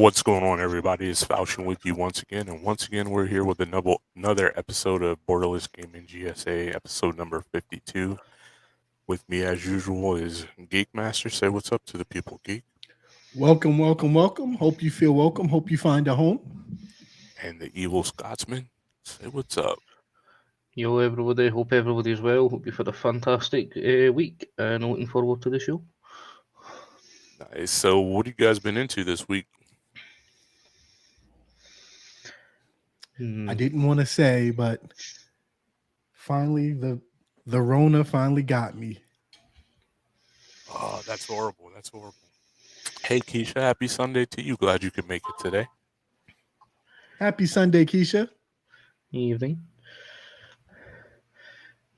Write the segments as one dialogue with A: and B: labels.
A: What's going on, everybody? It's Falchion with you once again, and once again we're here with another episode of Borderless Gaming GSA, episode number 52. With me, as usual, is Geek Master. Say what's up to the people, Geek.
B: Welcome, welcome, welcome. Hope you feel welcome. Hope you find a home.
A: And the Evil Scotsman. Say what's up.
C: Yo, everybody. Hope everybody's well. Hope you've had a fantastic week and looking forward to the show.
A: Nice. So, what have you guys been into this week?
B: I didn't want to say, but finally the Rona finally got me.
A: Oh, that's horrible. That's horrible. Hey, Keisha, happy Sunday to you. Glad you could make it today.
B: Happy Sunday, Keisha.
C: Evening.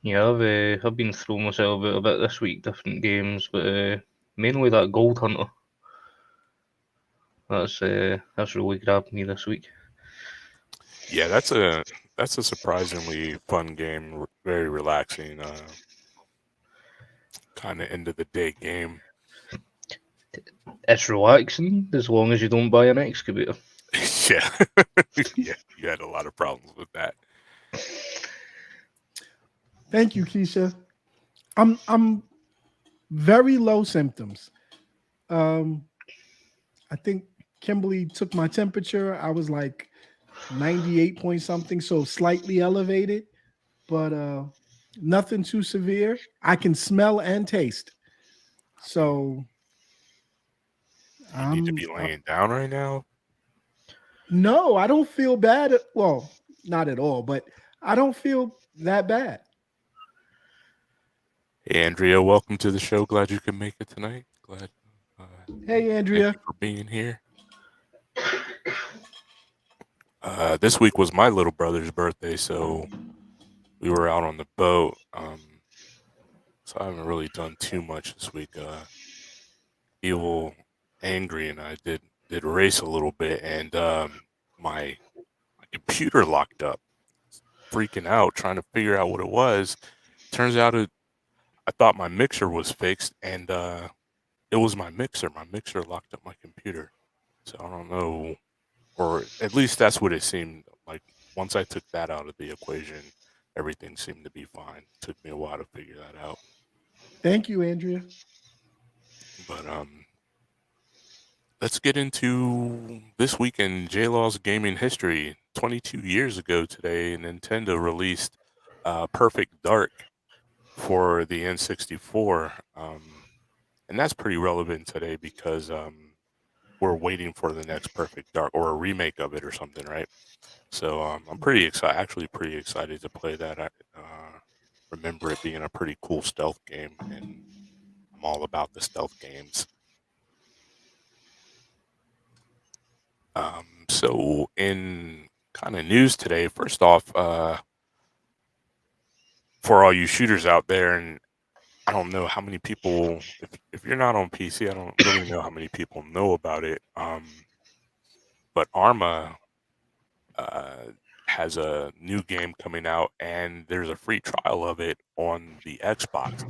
C: Yeah, I've been throwing myself out a bit this week, different games, but mainly that Gold Hunter. That's really grabbed me this week.
A: Yeah, that's a surprisingly fun game. Very relaxing. Kind of end of the day game.
C: It's relaxing as long as you don't buy an excavator.
A: Yeah, yeah, you had a lot of problems with that.
B: Thank you, Keisha. I'm very low symptoms. I think Kimberly took my temperature. I was like 98 point something, so slightly elevated, but nothing too severe. I can smell and taste. So
A: You need to be laying down right now.
B: No, I don't feel bad. Well, not at all, but I don't feel that bad.
A: Hey, Andrea, welcome to the show. Glad you could make it tonight. Glad.
B: Hey, Andrea.
A: Thank you for being here. This week was my little brother's birthday, so we were out on the boat. So I haven't really done too much this week. Evil, Angry, and I did race a little bit, and my computer locked up. Freaking out, trying to figure out what it was. Turns out I thought my mixer was fixed, and it was my mixer. My mixer locked up my computer. So I don't know, or at least that's what it seemed like. Once I took that out of the equation, everything seemed to be fine. It took me a while to figure that out.
B: Thank you, Andrea.
A: But let's get into this week in J-Law's gaming history. 22 years ago today, Nintendo released Perfect Dark for the N64. And that's pretty relevant today because we're waiting for the next Perfect Dark or a remake of it or something, right? So I'm pretty excited to play that. I remember it being a pretty cool stealth game, and I'm all about the stealth games. So in kind of news today, first off, for all you shooters out there, and I don't know how many people, if you're not on PC, I don't really know how many people know about it. But Arma has a new game coming out, and there's a free trial of it on the Xbox.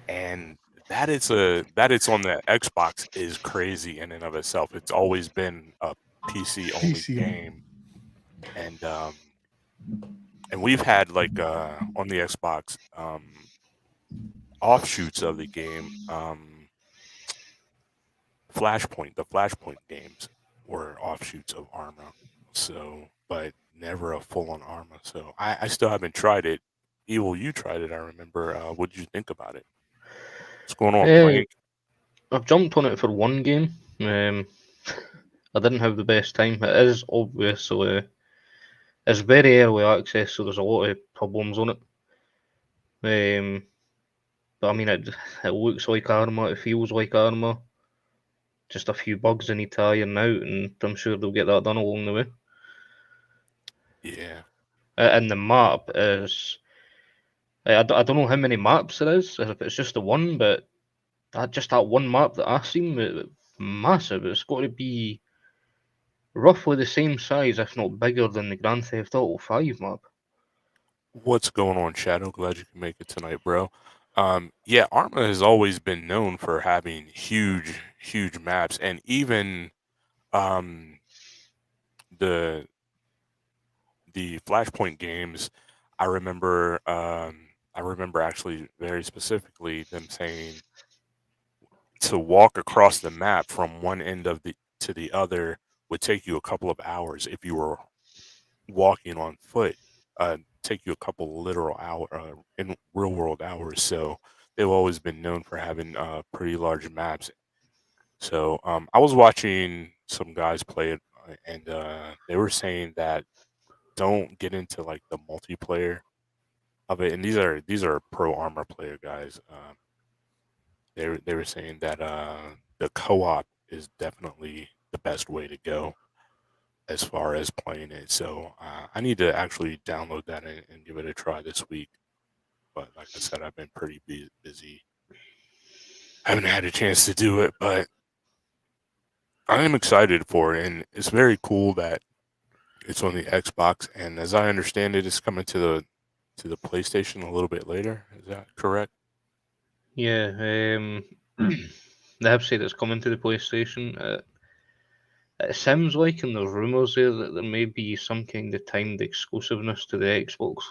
A: And that it's on the Xbox is crazy in and of itself. It's always been a PC only game, and we've had like on the Xbox offshoots of the game. The Flashpoint games were offshoots of Arma. So, but never a full-on Arma. So I still haven't tried it. Evil, you tried it, I remember. What did you think about it? What's going on, Plank?
C: I've jumped on it for one game. I didn't have the best time. It is obviously it's very early access, so there's a lot of problems on it. But I mean, it looks like Arma, it feels like Arma. Just a few bugs they need to iron out, and I'm sure they'll get that done along the way.
A: Yeah.
C: And the map is, I don't know how many maps there is, if it's just the one, but that one map that I've seen, massive. It's got to be roughly the same size, if not bigger, than the Grand Theft Auto 5 map.
A: What's going on, Shadow? Glad you can make it tonight, bro. Yeah, Arma has always been known for having huge maps, and even the Flashpoint games, I remember actually very specifically them saying to walk across the map from one end of the to the other would take you a couple of hours if you were walking on foot. Take you a couple literal hour in real world hours. So they've always been known for having pretty large maps. So I was watching some guys play it, and they were saying that don't get into like the multiplayer of it. And these are pro Armor player guys. They were saying that the co-op is definitely the best way to go as far as playing it. So I need to actually download that and give it a try this week. But like I said, I've been pretty busy. I haven't had a chance to do it, but I am excited for it, and it's very cool that it's on the Xbox. And as I understand it, it's coming to the PlayStation a little bit later. Is that correct?
C: Yeah, they have said it's coming to the PlayStation. It sounds like, and there's rumours there that there may be some kind of timed exclusiveness to the Xbox.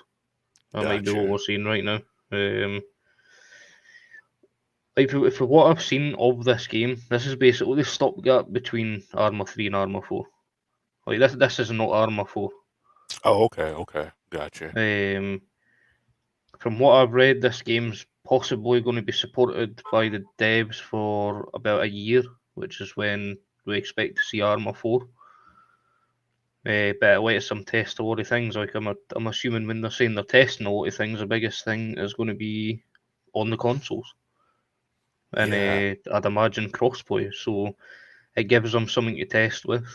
C: That might be what
A: Gotcha.
C: we're seeing right now. Like for what I've seen of this game, this is basically the stopgap between Arma 3 and Arma 4. Like this is not Arma 4.
A: Oh, okay, gotcha.
C: From what I've read, this game's possibly going to be supported by the devs for about a year, which is when we expect to see Arma 4. But like some test a lot of things. Like I'm assuming when they're saying they're testing a lot of things, the biggest thing is going to be on the consoles, and
A: Yeah,
C: I'd imagine crossplay. So it gives them something to test with,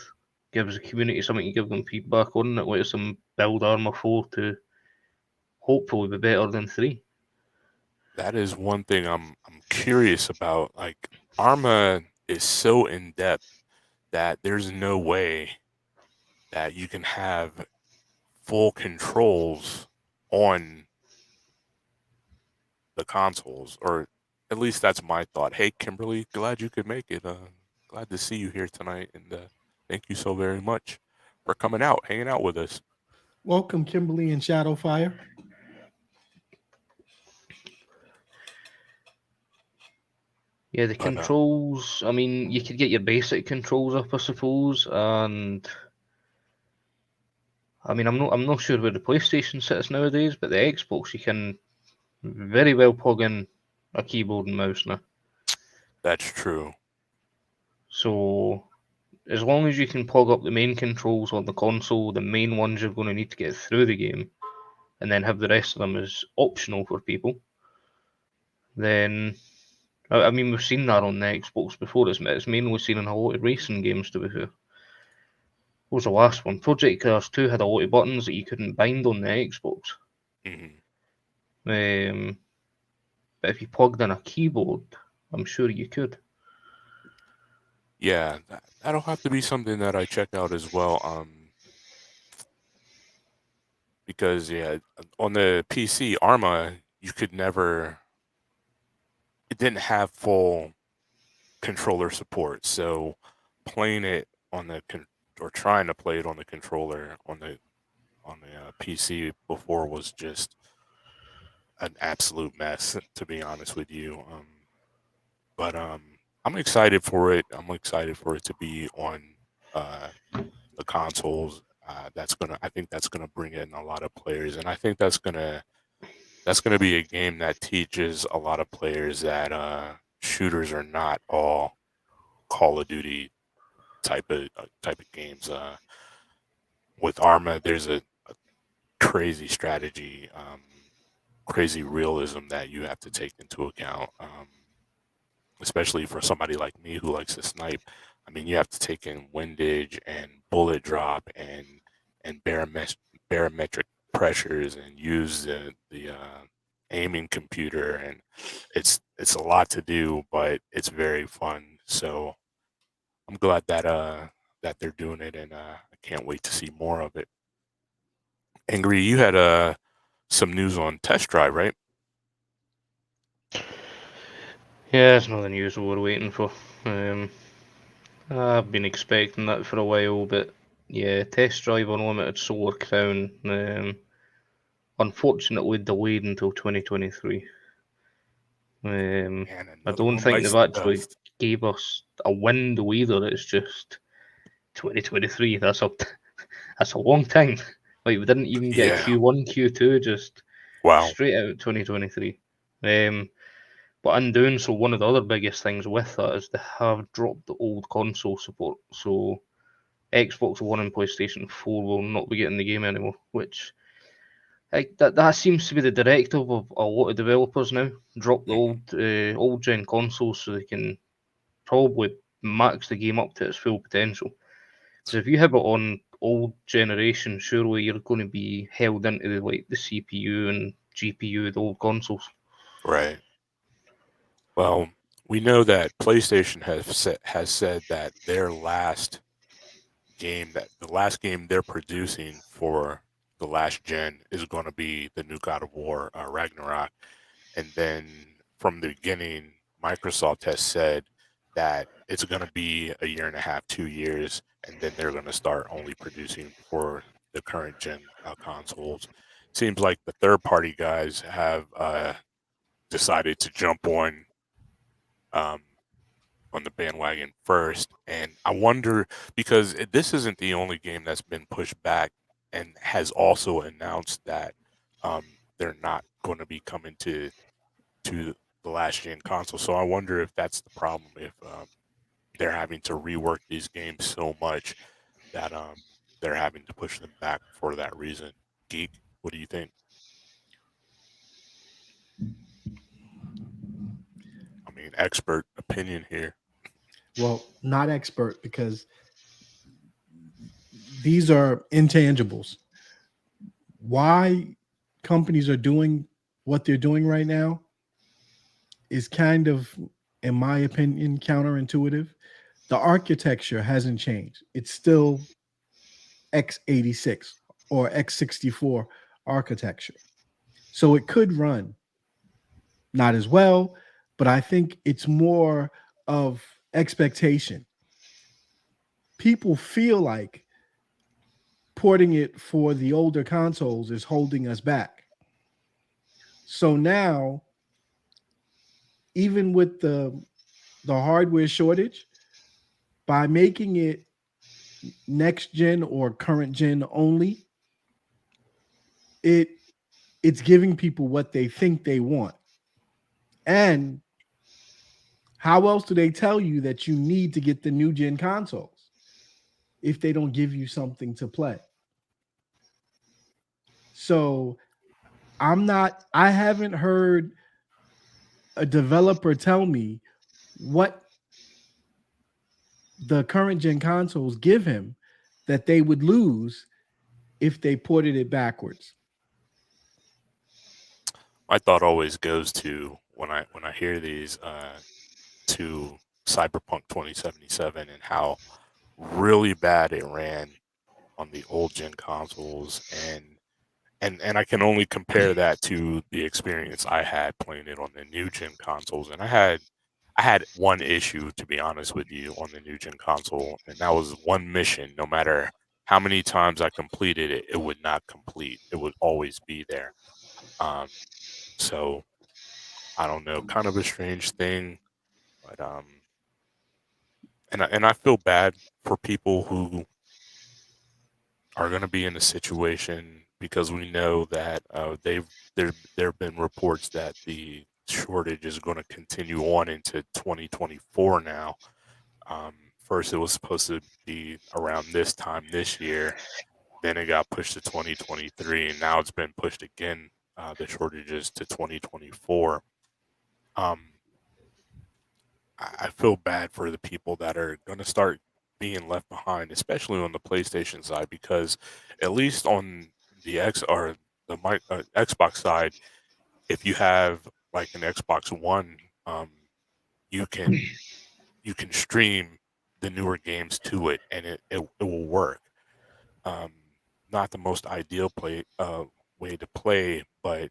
C: gives the community something to give them feedback on. It lets them build Arma 4 to hopefully be better than 3.
A: that is one thing I'm curious about. Like Arma is so in depth that there's no way that you can have full controls on the consoles, or at least that's my thought. Hey, Kimberly, glad you could make it. Glad to see you here tonight, and thank you so very much for coming out, hanging out with us.
B: Welcome, Kimberly and Shadowfire.
C: Yeah, the
A: But
C: controls. I mean, you could get your basic controls up, I suppose, and I mean, I'm not sure where the PlayStation sits nowadays, but the Xbox you can very well plug in a keyboard and mouse now.
A: that's true.
C: So as long as you can plug up the main controls on the console, the main ones you're going to need to get through the game, and then have the rest of them as optional for people, then I mean we've seen that on the Xbox before. It's mainly seen in a lot of racing games, to be fair. What was the last one? Project Cars 2 had a lot of buttons that you couldn't bind on the Xbox.
A: Hmm.
C: But if you plugged in a keyboard, I'm sure you could.
A: Yeah, that'll have to be something that I check out as well. Because yeah, on the PC Arma, you could never. It didn't have full controller support, so playing it on the or trying to play it on the controller on the PC before was just an absolute mess, to be honest with you. But I'm excited for it. I'm excited for it to be on uh, the consoles. I think that's gonna bring in a lot of players, and I think that's gonna be a game that teaches a lot of players that shooters are not all Call of Duty type of games. With Arma, there's a crazy strategy, crazy realism that you have to take into account. Especially for somebody like me who likes to snipe. I mean, you have to take in windage and bullet drop and barometric pressures and use the aiming computer, and it's a lot to do, but it's very fun. So I'm glad that they're doing it, and I can't wait to see more of it. Angry, you had some news on Test Drive, right?
C: Yeah, it's nothing usual we're waiting for. I've been expecting that for a while, but yeah, Testdrive Unlimited Solar Crown, unfortunately delayed until 2023.
A: And
C: I
A: another
C: don't
A: one
C: think
A: bites
C: they've
A: the
C: actually
A: dust.
C: gave us a window either. It's just 2023. That's a long time. Like we didn't even get a
A: Yeah.
C: Q1, Q2, just
A: Wow.
C: straight out 2023. But in doing so, one of the other biggest things with that is they have dropped the old console support. So Xbox One and PlayStation 4 will not be getting the game anymore, which that seems to be the directive of a lot of developers now. Drop the
A: Mhm.
C: old gen consoles so they can probably max the game up to its full potential. Because if you have it on old generation, surely you're going to be held into the CPU and GPU of the old consoles.
A: Right. Well, we know that PlayStation has said that the last game they're producing for the last gen is going to be the new God of War, Ragnarok. And then from the beginning, Microsoft has said that it's going to be a year and a half, 2 years, and then they're going to start only producing for the current gen consoles. Seems like the third party guys have decided to jump um, on the bandwagon first. And I wonder because this isn't the only game that's been pushed back and has also announced that they're not going to be coming to the last gen console. So I wonder if that's the problem. If they're having to rework these games so much that they're having to push them back for that reason. Geek, what do you think? I mean, expert opinion here.
B: Well, not expert because these are intangibles. Why companies are doing what they're doing right now is kind of, in my opinion, counterintuitive. The architecture hasn't changed. It's still x86 or x64 architecture. So it could run not as well, but I think it's more of expectation. People feel like porting it for the older consoles is holding us back. So now, even with the hardware shortage, by making it next gen or current gen only, it it's giving people what they think they want. And how else do they tell you that you need to get the new gen consoles if they don't give you something to play? So I haven't heard a developer tell me what the current gen consoles give him that they would lose if they ported it backwards.
A: My thought always goes to when I hear these to Cyberpunk 2077 and how really bad it ran on the old gen consoles and I can only compare that to the experience I had playing it on the new gen consoles and I had one issue to be honest with you on the new gen console and that was one mission no matter how many times I completed it it would not complete it would always be there um so I don't know kind of a strange thing but and I feel bad for people who are going to be in a situation because we know that there have been reports that the shortage is going to continue on into 2024 now. First, it was supposed to be around this time this year. Then it got pushed to 2023, and now it's been pushed again. The shortages to 2024. Um, I feel bad for the people that are going to start being left behind, especially on the PlayStation side, because at least on the X or Xbox side, if you have like an Xbox One, um, you can you can stream the newer games to it, and it will work. Um, Not the most ideal way to play, but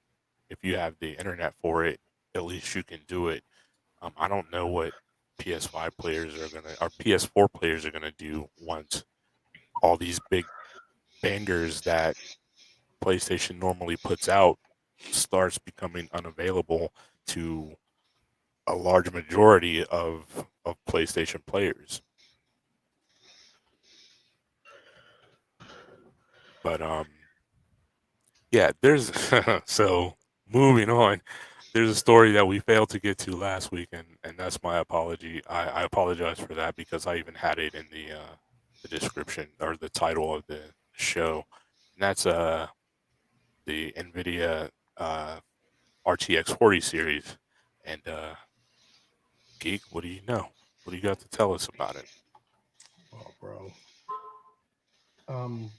A: if you have the internet for it, at least you can do it. I don't know what PS5 players our PS4 players are gonna do once all these big bangers that PlayStation normally puts out starts becoming unavailable to a large majority of PlayStation players. But yeah, there's so moving on. There's a story that we failed to get to last week, and that's my apology. I apologize for that because I even had it in the description or the title of the show, and that's the NVIDIA RTX 40 series. And Geek, what do you know? What do you got to tell us about it?
B: Oh, bro. Um,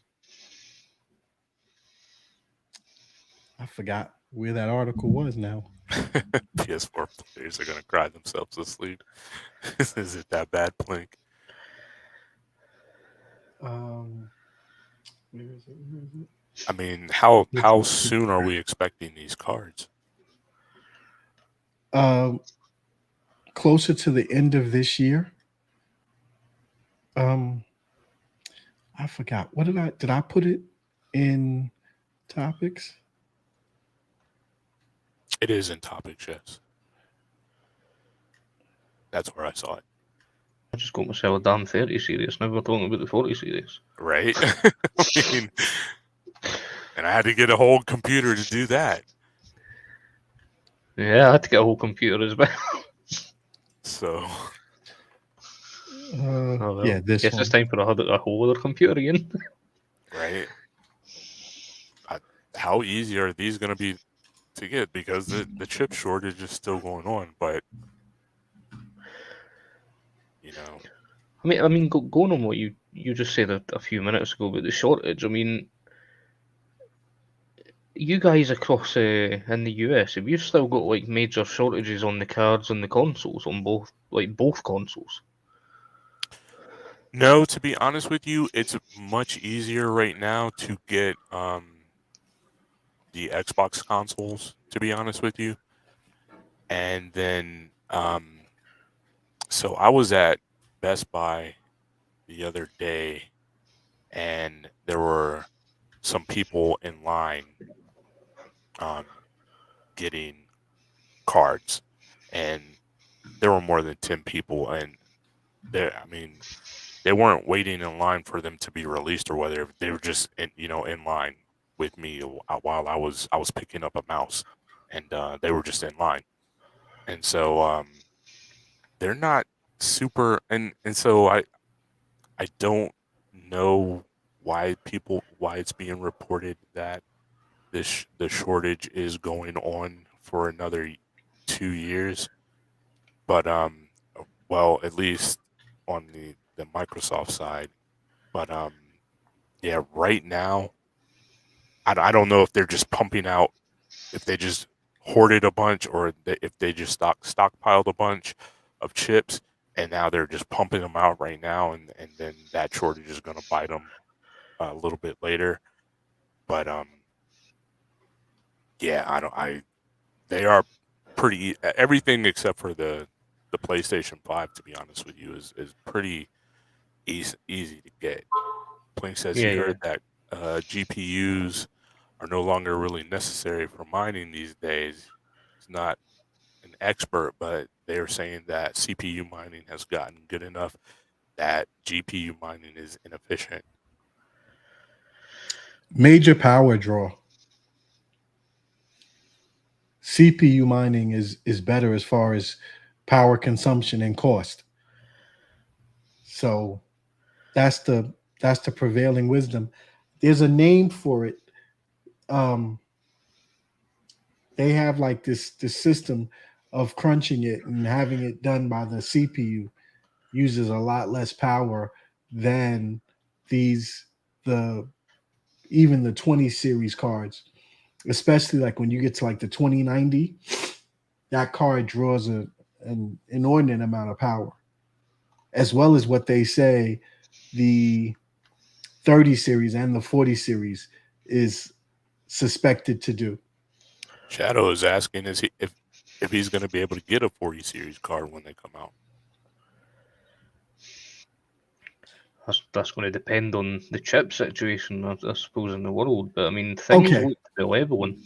B: I forgot where that article was now.
A: PS4 players are gonna cry themselves to sleep. Is it that bad, Plink?
B: Um, where is it? Where is it?
A: I mean, how soon are we expecting these cards?
B: Um, closer to the end of this year. Um, I forgot. What did I put it in topics?
A: It is in topics, yes. That's where I saw it.
C: I just got myself a damn 30 series. Now we're talking about the 40 series.
A: Right? I mean, and I had to get a whole computer to do that.
C: Yeah, I had to get a whole computer as well.
A: So,
C: Oh, well.
B: Yeah, this
C: Guess
B: one.
C: it's time for a whole other computer again.
A: right? How easy are these going to be to get? Because the chip shortage is still going on, but you know,
C: I mean, going on what you just said a few minutes ago about the shortage. I mean, you guys across in the US, have you still got like major shortages on the cards and the consoles on both consoles?
A: no. To be honest with you, it's much easier right now to get the Xbox consoles. To be honest with you, and then so I was at Best Buy the other day, and there were some people in line um, getting cards, and there were more than 10 people, and I mean, they weren't waiting in line for them to be released or whether they were just in line with me while I was picking up a mouse, and they were just in line, and so they're not super, and so I don't know why it's being reported that the shortage is going on for another 2 years, but well, at least on the Microsoft side, but yeah, right now I don't know if they're just pumping out, if they just hoarded a bunch, or if they just stockpiled a bunch of chips, and now they're just pumping them out right now, and then that shortage is going to bite them a little bit later. But yeah, I they are pretty everything except for the PlayStation 5. To be honest with you, is pretty easy to get. Plink says he
C: Yeah, yeah.
A: heard that GPUs are no longer really necessary for mining these days. He's not an expert, but they are saying that CPU mining has gotten good enough that GPU mining is inefficient.
B: Major power draw. CPU mining is better as far as power consumption and cost. So that's the prevailing wisdom. There's a name for it. Um, they have like this system of crunching it and having it done by the CPU uses a lot less power than these the even the 20 series cards, especially like when you get to like the 2090, that card draws an inordinate amount of power, as well as what they say the 30 series and the 40 series is suspected to do.
A: Shadow is asking is he if he's going to be able to get a 40 series card when they come out.
C: that's going to depend on the chip situation, I suppose, in the world. But I mean, things
B: Okay.
C: look to be leveling.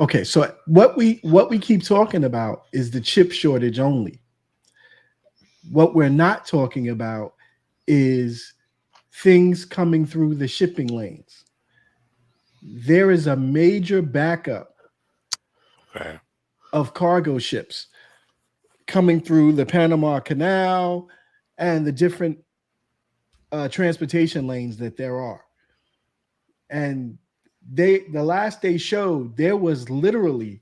B: Okay. So what we keep talking about is the chip shortage only. What we're not talking about is things coming through the shipping lanes. There is a major backup
A: Okay.
B: of cargo ships coming through the Panama Canal and the different transportation lanes that there are. And the last they showed, there was literally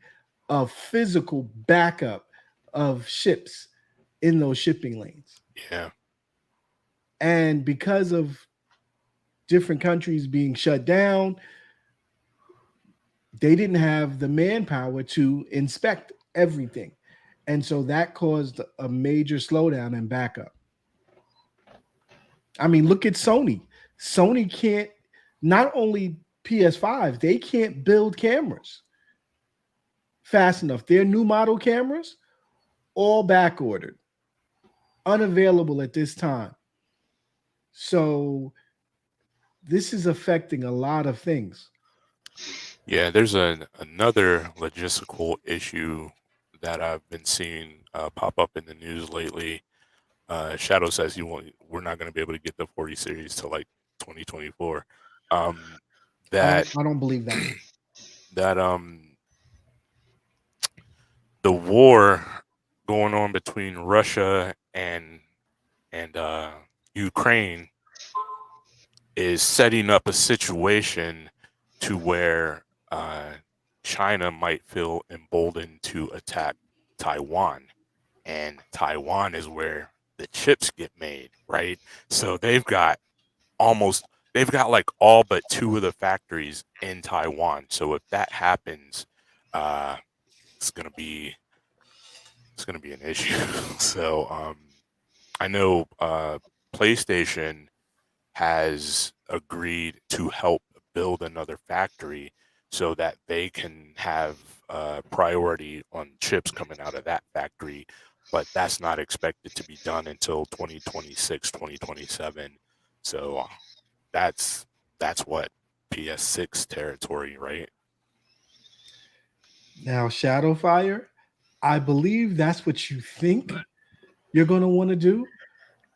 B: a physical backup of ships in those shipping lanes.
A: Yeah.
B: And because of different countries being shut down, they didn't have the manpower to inspect everything. And so that caused a major slowdown in backup. I mean, look at Sony. Sony can't, not only PS5, they can't build cameras fast enough. Their new model cameras, all back ordered, unavailable at this time. So this is affecting a lot of things.
A: Yeah, there's another logistical issue that I've been seeing pop up in the news lately. Shadow says we're not going to be able to get the 40 series till like 2024. Um, that
B: I don't believe that.
A: that the war going on between Russia and Ukraine is setting up a situation to where China might feel emboldened to attack Taiwan, and Taiwan is where the chips get made, right? So they've got like all but two of the factories in Taiwan. So if that happens, uh, it's gonna be an issue. So I know PlayStation has agreed to help build another factory so that they can have priority on chips coming out of that factory, but that's not expected to be done until 2026, 2027. So that's what PS6 territory, right?
B: Now, Shadowfire, I believe that's what you think you're going to want to do,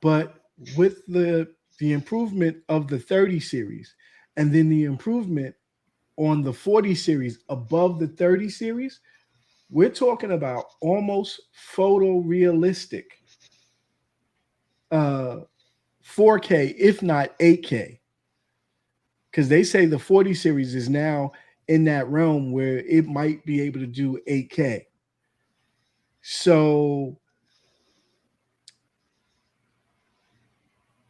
B: but with the improvement of the 30 series and then the improvement on the 40 series above the 30 series, we're talking about almost photorealistic 4K, if not 8K. Because they say the 40 series is now in that realm where it might be able to do 8K. So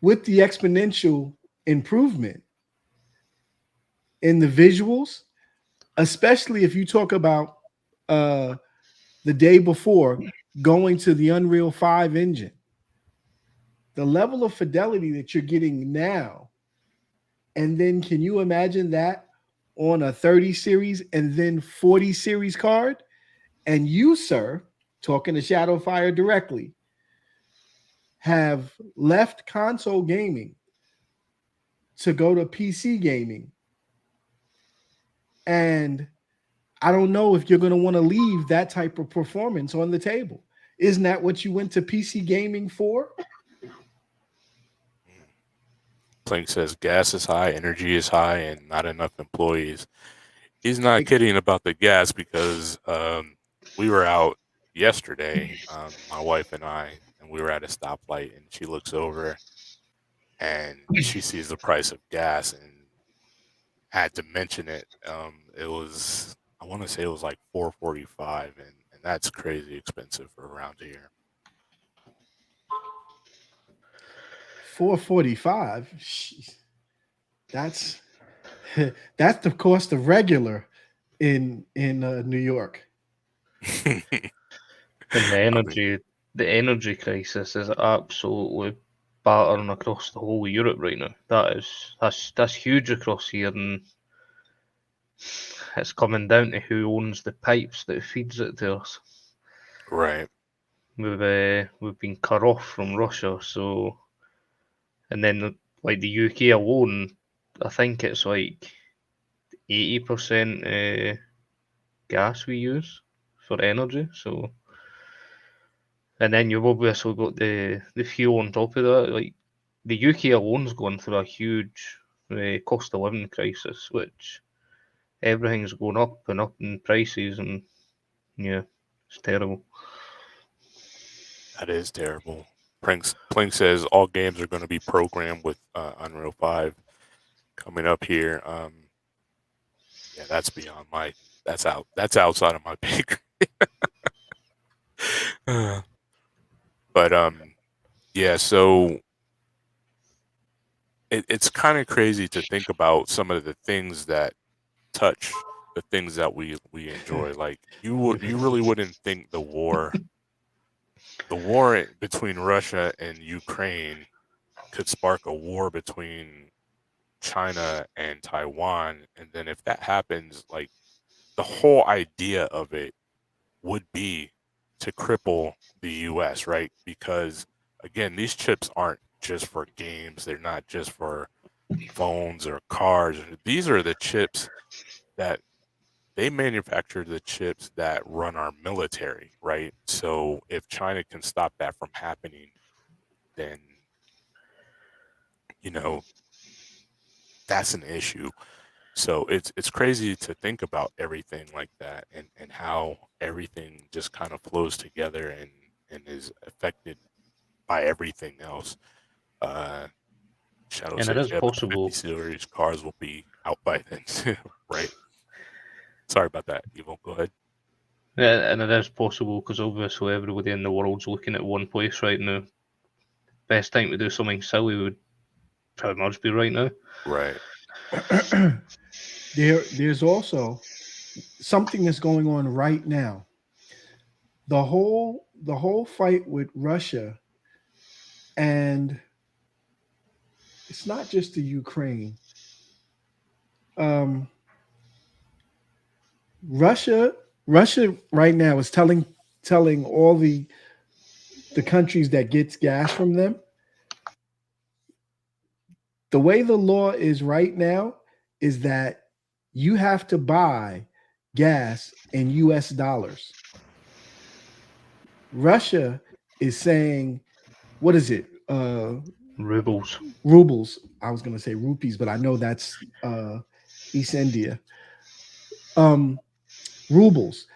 B: with the exponential improvement in the visuals, especially if you talk about uh, the day before going to the Unreal 5 engine, the level of fidelity that you're getting now, and then can you imagine that on a 30 series and then 40 series card? And you, sir, talking to Shadowfire directly, have left console gaming to go to PC gaming. And I don't know if you're going to want to leave that type of performance on the table. Isn't that what you went to PC gaming for?
A: Plank says gas is high, energy is high, and not enough employees. He's not kidding about the gas because we were out yesterday, my wife and I, and we were at a stoplight, and she looks over and she sees the price of gas and had to mention it. It was, I want to say it was like 4.45, and that's crazy expensive for around here.
B: 445. That's that's the cost of regular in New York.
C: And
A: I mean,
C: the energy crisis is absolutely battering across the whole of Europe right now. That's huge across here, and it's coming down to who owns the pipes that feeds it to us.
A: right.
C: We've been cut off from Russia, so and then like the UK alone, I think it's like 80% gas we use for energy. So, and then you've obviously got the fuel on top of that. Like the UK alone's going through a huge cost of living crisis, which everything's going up and up in prices, and yeah, it's terrible.
A: That is terrible. Plink says all games are going to be programmed with Unreal 5 coming up here. Yeah, that's beyond my. That's out. That's outside of my pay grade. But yeah. So it's kind of crazy to think about some of the things that touch the things that we enjoy. Like you really wouldn't think the war between Russia and Ukraine could spark a war between China and Taiwan, and then if that happens, like the whole idea of it would be to cripple the US, right? Because again, these chips aren't just for games, they're not just for phones or cars. These are the chips that they manufacture the chips that run our military, right? So if China can stop that from happening, then you know that's an issue. So it's crazy to think about everything like that and how everything just kind of flows together and is affected by everything else. Uh, Shadow
C: And it
A: says,
C: is
A: yeah, but the 50
C: possible,
A: series cars will be out by then too, right? Sorry about that, Evil. Go ahead.
C: and it is possible because obviously everybody in the world's looking at one place right now. Best time to do something silly would pretty much be right now.
A: Right.
B: There's also something that's going on right now. The whole fight with Russia, and it's not just the Ukraine. Um, Russia Russia right now is telling all the countries that gets gas from them, the way the law is right now is that you have to buy gas in US dollars. Russia is saying, what is it?
C: Rubles.
B: Rubles. I was going to say rupees, but I know that's East India. Um, rubles.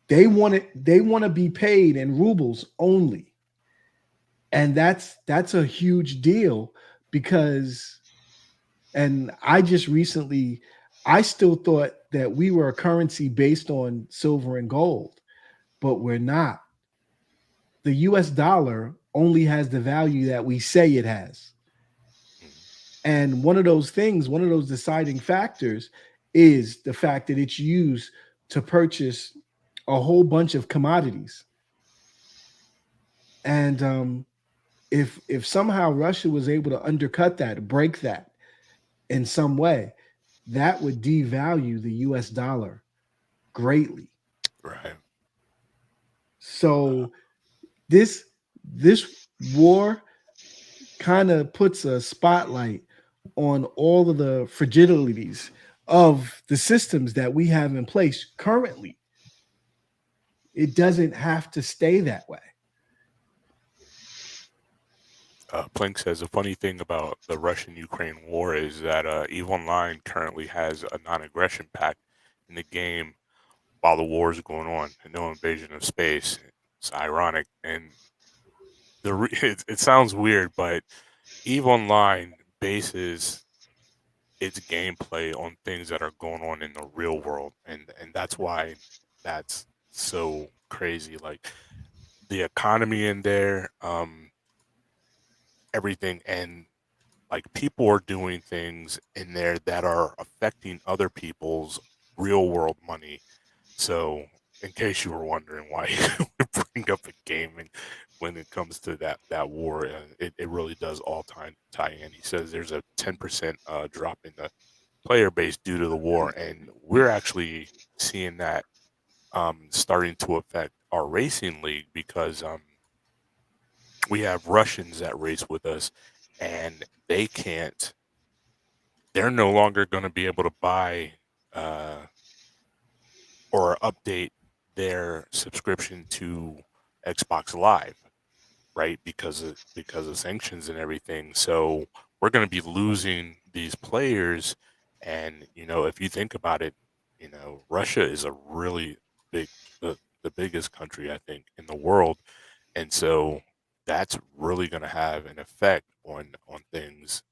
B: They want to be paid in rubles only. And that's a huge deal because, and I just recently, I still thought that we were a currency based on silver and gold, but we're not. The US dollar only has the value that we say it has.
A: Mhm.
B: And one of those things, one of those deciding factors is the fact that it's used to purchase a whole bunch of commodities. And if somehow Russia was able to undercut that, break that in some way, that would devalue the US dollar greatly.
A: Right.
B: So this war kind of puts a spotlight on all of the fragilities of the systems that we have in place currently. It doesn't have to stay that way.
A: Plink says a funny thing about the Russian-Ukraine war is that EVE Online currently has a non-aggression pact in the game while the war is going on, and no invasion of space. It's ironic, and it sounds weird, but EVE Online bases its gameplay on things that are going on in the real world, and that's why that's so crazy. Like the economy in there, everything, and like people are doing things in there that are affecting other people's real world money. So, in case you were wondering why you would bring up a gaming when it comes to that war, it really does all tie in. He says there's a 10% drop in the player base due to the war, and we're actually seeing that starting to affect our racing league because we have Russians that race with us, and they can't. They're no longer going to be able to buy uh, or update their subscription to Xbox Live, right? Because of sanctions and everything. So we're going to be losing these players. And if you think about it, Russia is a really big, the biggest country I think in the world, and so that's really going to have an effect on things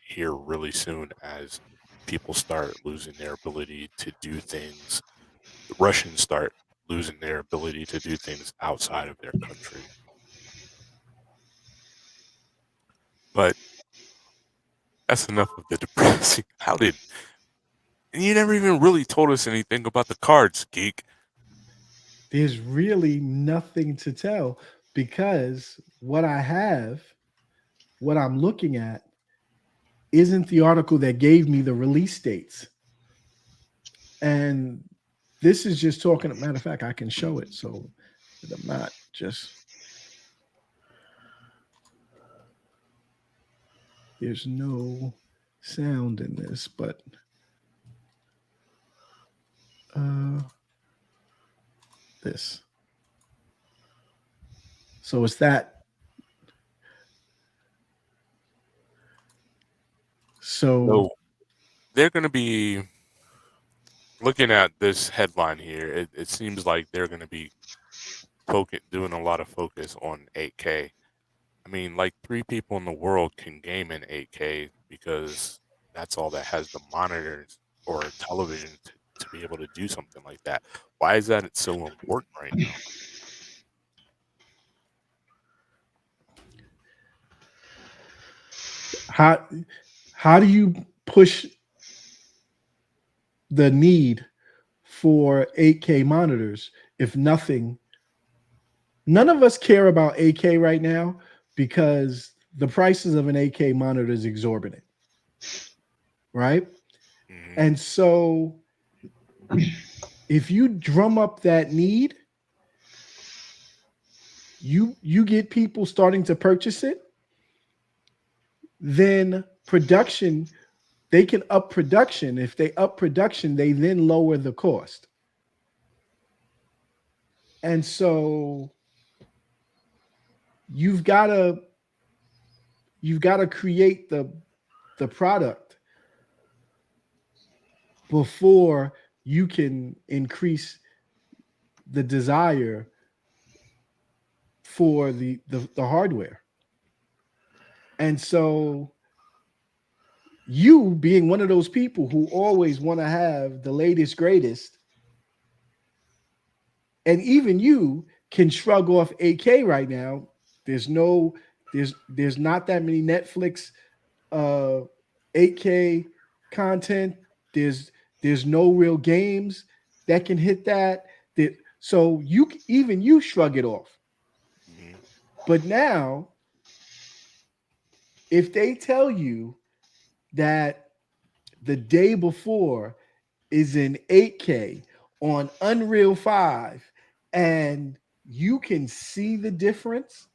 A: here really soon as people start losing their ability to do things. The Russians start losing their ability to do things outside of their country. But that's enough of the depressing. How did and you never even really told us anything about the cards, Geek.
B: There's really nothing to tell because what I'm looking at, isn't the article that gave me the release dates. And this is just talking. Matter of fact, I can show it so that I'm not just. There's no sound in this, but uh, this. So it's that. So
A: So they're going to be looking at this headline here. It seems like they're going to be doing a lot of focus on 8K. I mean, like 3 people in the world can game in 8K because that's all that has the monitors or television to be able to do something like that. Why is that so important right now?
B: how how do you push the need for 8K monitors if nothing? None of us care about 8K right now because the prices of an 8K monitor is exorbitant, right?
A: Hmm.
B: And so if you drum up that need, you get people starting to purchase it, then production, they can up production. If they up production, they then lower the cost. And so you've got to you've got to create the product before you can increase the desire for the hardware. And so you being one of those people who always want to have the latest greatest, and even you can shrug off 8K right now. There's no there's not that many Netflix uh 8K content. There's there's no real games that can hit that. So even you shrug it off.
A: Hmm.
B: But now, if they tell you that the day before is in 8K on Unreal 5 and you can see the difference,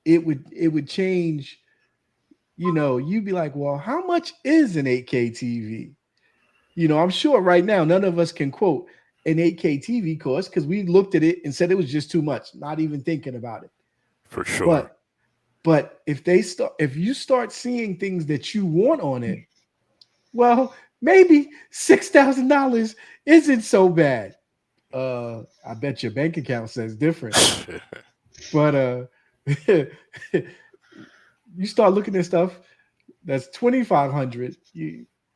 B: it would change. You'd be like, well, how much is an 8K TV? I'm sure right now none of us can quote an 8K TV cost because we looked at it and said it was just too much, not even thinking about it.
A: For sure.
B: But if you start seeing things that you want on it, well, maybe $6,000 isn't so bad. I bet your bank account says different. But you start looking at stuff that's 2,500.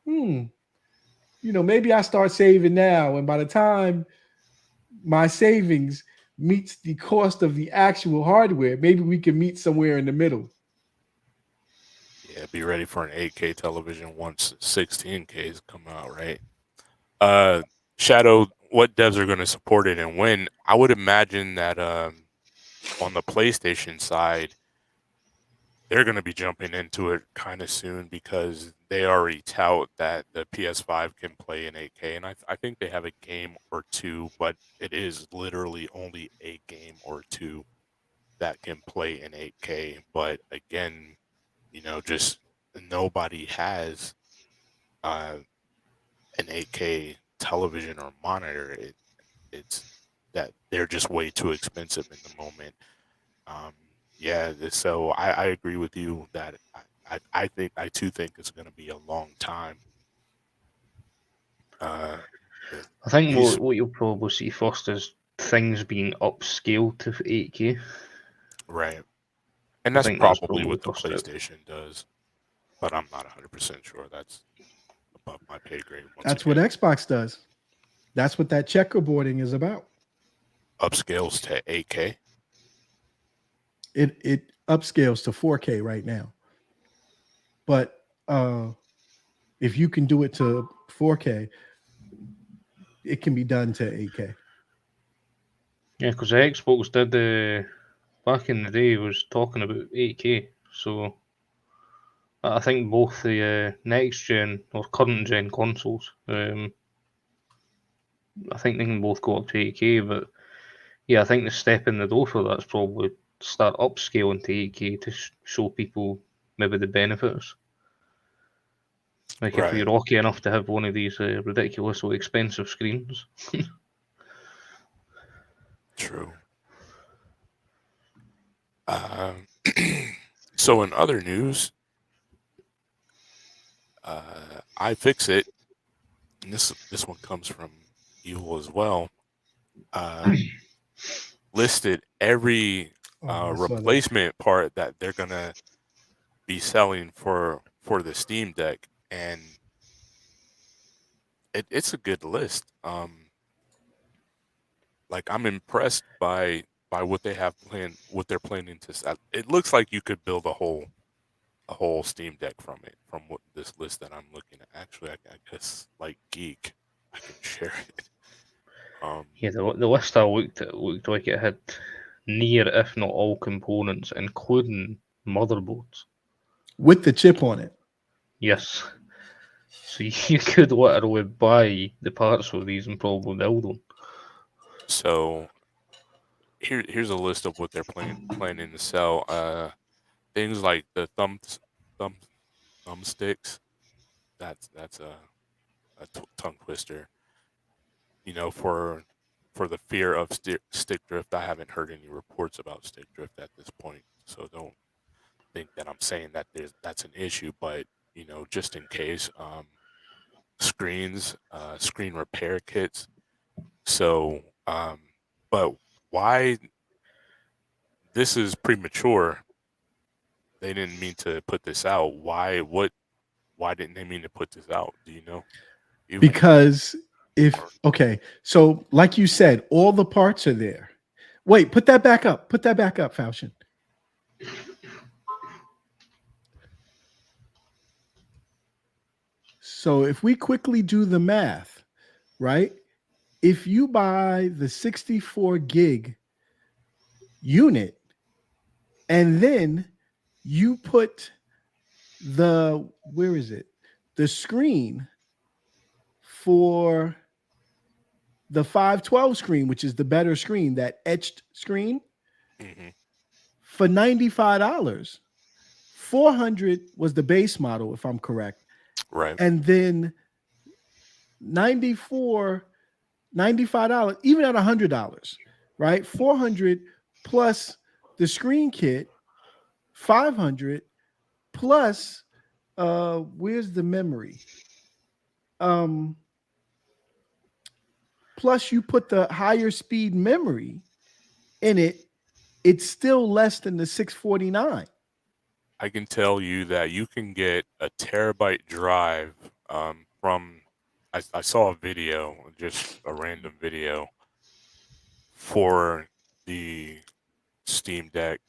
B: Hmm, maybe I start saving now, and by the time my savings meets the cost of the actual hardware, maybe we can meet somewhere in the middle.
A: Yeah, be ready for an 8K television once 16Ks come out, right? Shadow, what devs are going to support it and when? I would imagine that on the PlayStation side, they're going to be jumping into it kind of soon because they already tout that the PS5 can play in 8K, and I think they have a game or two, but it is literally only a game or two that can play in 8K, but again, just nobody has an 8K television or monitor. It's that they're just way too expensive in the moment. Um, yeah, so I agree with you that I too think it's going to be a long time. Uh, the,
C: I think
A: these
C: what you'll probably see first is things being upscaled to 8K.
A: right, and
C: I
A: that's
C: think that's
A: probably
C: probably
A: what
C: the
A: the
C: first step.
A: PlayStation does, but I'm not 100% sure. That's above my pay grade once
B: That's what
A: again.
B: Xbox does. That's what that checkerboarding is about.
A: Upscales to 8K.
B: It upscales to 4K right now. But if you can do it to 4K, it can be done to 8K.
C: Yeah, because the Xbox did back in the day was talking about 8K. So I think both the next gen or current gen consoles, I think they can both go up to 8K. But yeah, I think the step in the door for that's probably start upscaling to 8K to show people maybe the benefits. Like if
A: Right.
C: you're lucky enough to have one of these ridiculously expensive screens.
A: True. Um, so in other news, iFixit, and this one comes from Evil as well. Uh, listed every
B: Oh, I saw that.
A: replacement part that they're gonna be selling for the Steam Deck, and it's a good list. Like I'm impressed by what they have planned, what they're planning to sell. It looks like you could build a whole Steam Deck from it, from what this list that I'm looking at. Actually, I guess like Geek, I can share it. Um,
C: Yeah, the list I looked at looked like it had near, if not all, components, including motherboards.
B: With the chip on it.
C: Yes, so you could literally buy the parts for these and probably build them.
A: so here's a list of what they're planning to sell. Things like the thumb thumbsticks. That's a tongue twister. For the fear of stick drift, I haven't heard any reports about stick drift at this point, so don't think that I'm saying that that's an issue. But just in case, screen repair kits. So, but why this is premature? They didn't mean to put this out. Why didn't they mean to put this out? Do you know? Evil?
B: Because if
A: Or
B: okay, so like you said, all the parts are there. Wait, put that back up. Put that back up, Falchion. So if we quickly do the math, right? If you buy the 64 gig unit and then you put the where is it? The screen for the 512 screen, which is the better screen, that etched screen,
A: hmm
B: for $95. 400 was the base model, if I'm correct.
A: right?
B: And then 94, $95, even at $100, right? 400 plus the screen kit, 500 plus where's the memory? Um, plus you put the higher speed memory in it, it's still less than the 649.
A: I can tell you that you can get a terabyte drive from. I saw a video, just a random video for the Steam Deck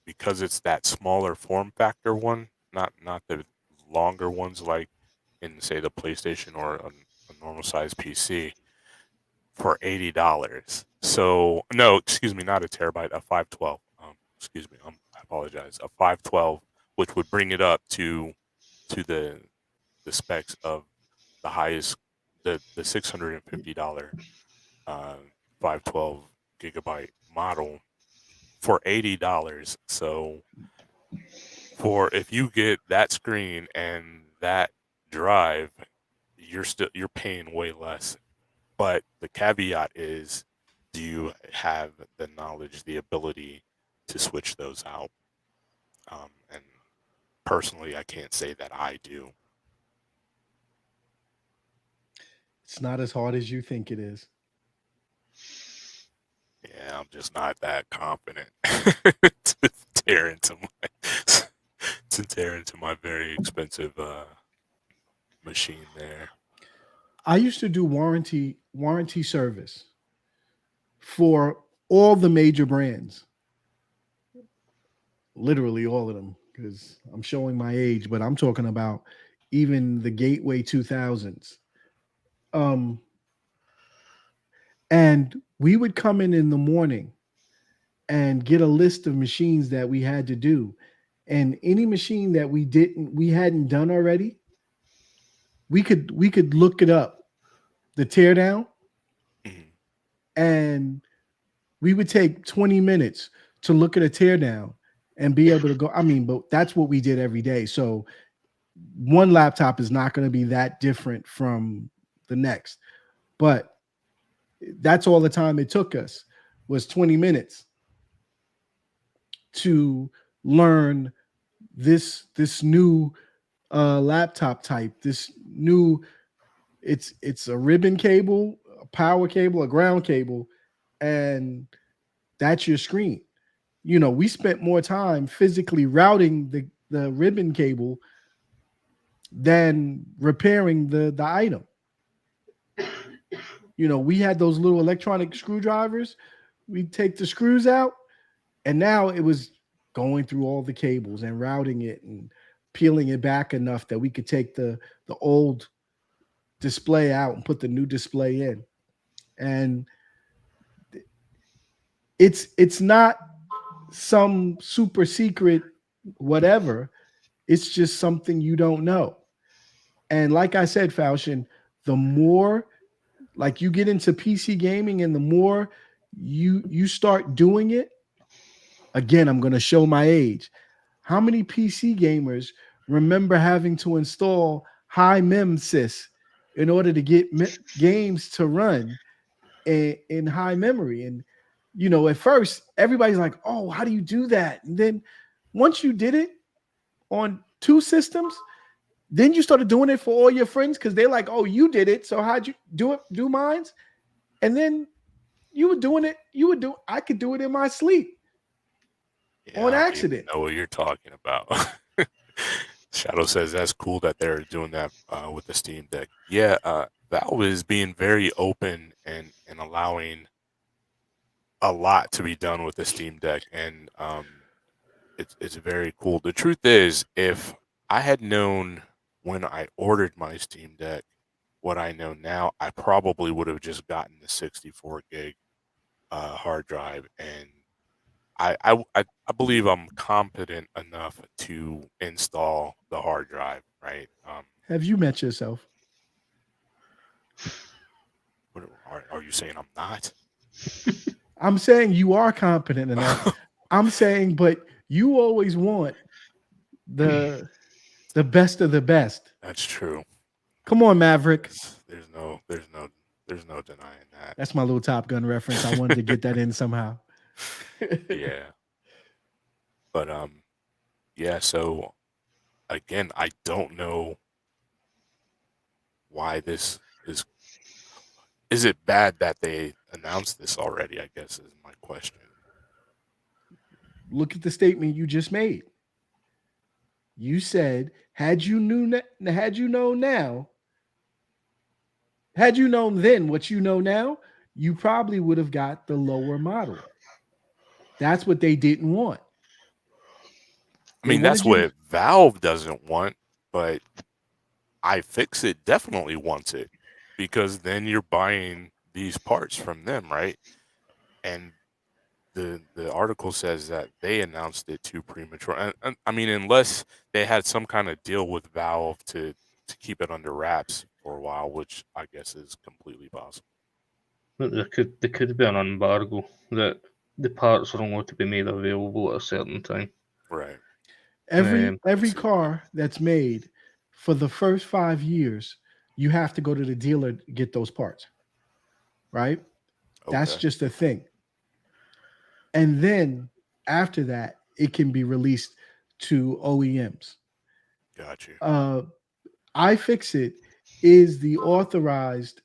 A: because it's that smaller form factor one, not the longer ones like in say the PlayStation or a normal size PC for $80. So no, excuse me, not a terabyte, a 512. Excuse me, I apologize, a 512, which would bring it up to the specs of the highest, the $650 uh, 512 gigabyte model for $80. So for if you get that screen and that drive, you're paying way less. But the caveat is, do you have the knowledge, the ability to switch those out? And personally, I can't say that I do.
B: It's not as hard as you think it is.
A: Yeah, I'm just not that confident to tear into my very expensive machine there.
B: I used to do warranty service for all the major brands, literally all of them, because I'm showing my age, but I'm talking about even the Gateway 2000s. Um, and we would come in the morning and get a list of machines that we had to do, and any machine that we hadn't done already, we could look it up, the teardown,
A: Mhm.
B: and we would take 20 minutes to look at a teardown and be able to go. I mean, but that's what we did every day. So one laptop is not going to be that different from the next. But that's all the time it took us, was 20 minutes to learn this new laptop type, this new, it's a ribbon cable, a power cable, a ground cable, and that's your screen. We spent more time physically routing the ribbon cable than repairing the item. We had those little electronic screwdrivers. We'd take the screws out, and now it was going through all the cables and routing it and peeling it back enough that we could take the old display out and put the new display in. And it's not some super secret whatever. It's just something you don't know. And like I said, Falchion, the more like you get into PC gaming and the more you start doing it, again, I'm going to show my age. How many PC gamers remember having to install high mem sys in order to get games to run in high memory? And at first everybody's like, "Oh, how do you do that?" And then once you did it on two systems, then you started doing it for all your friends because they're like, "Oh, you did it, so how'd you do it? Do mines?" And then you were doing it. I could do it in my sleep
A: Yeah,
B: on
A: I don't even
B: accident.
A: know what you're talking about. Shadow says that's cool that they're doing that with the Steam Deck. Yeah, Valve is being very open and allowing a lot to be done with the Steam Deck, and it's very cool. The truth is, if I had known when I ordered my Steam Deck what I know now, I probably would have just gotten the 64 gig hard drive, and I believe I'm competent enough to install the hard drive, right?
B: Have you met yourself?
A: What, are you saying I'm not?
B: I'm saying you are competent enough. I'm saying, but you always want the the best of the best.
A: That's true.
B: Come on, Maverick.
A: There's no denying that.
B: That's my little Top Gun reference. I wanted to get that in somehow.
A: Yeah, but yeah. So again, I don't know why this is. Is it bad that they announced this already? I guess is my question.
B: Look at the statement you just made. You said, had you known now, had you known then what you know now, you probably would have got the lower model. That's what they didn't want.
A: I
B: They
A: mean, that's
B: wanted you to.
A: what Valve doesn't want, but iFixit definitely wants it because then you're buying these parts from them, right? And the article says that they announced it too premature. And I mean, unless they had some kind of deal with Valve to keep it under wraps for a while, which I guess is completely possible.
C: There could be an embargo that the parts are only to be made available at a certain time.
A: Right.
B: Every car that's made for the first 5 years, you have to go to the dealer to get those parts. Right? That's
A: Okay.
B: just a thing. And then after that, it can be released to OEMs.
A: Got you.
B: iFixit is the authorized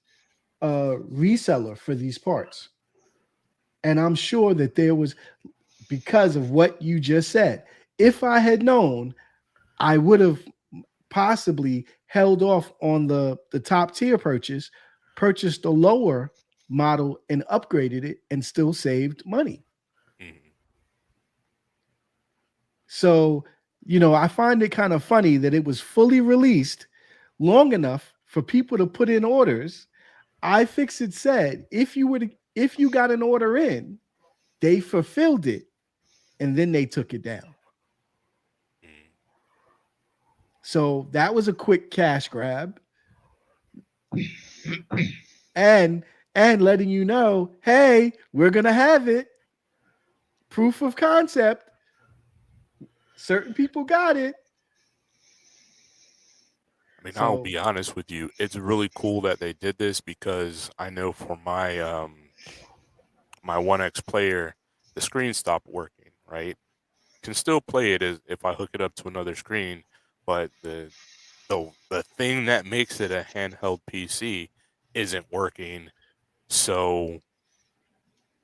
B: reseller for these parts. And I'm sure that there was, because of what you just said, if I had known, I would have possibly held off on the top tier purchase, purchased the lower model and upgraded it and still saved money.
A: Mhm.
B: So, I find it kind of funny that it was fully released long enough for people to put in orders. iFixit said if you got an order in, they fulfilled it and then they took it down.
A: Mhm.
B: So that was a quick cash grab. and letting you know, hey, we're gonna have it. Proof of concept. Certain people got it.
A: I mean, I'll
B: So
A: be honest with you. It's really cool that they did this because I know for my 1X player, the screen stopped working, right? Can still play it as if I hook it up to another screen, but the thing that makes it a handheld PC isn't working. So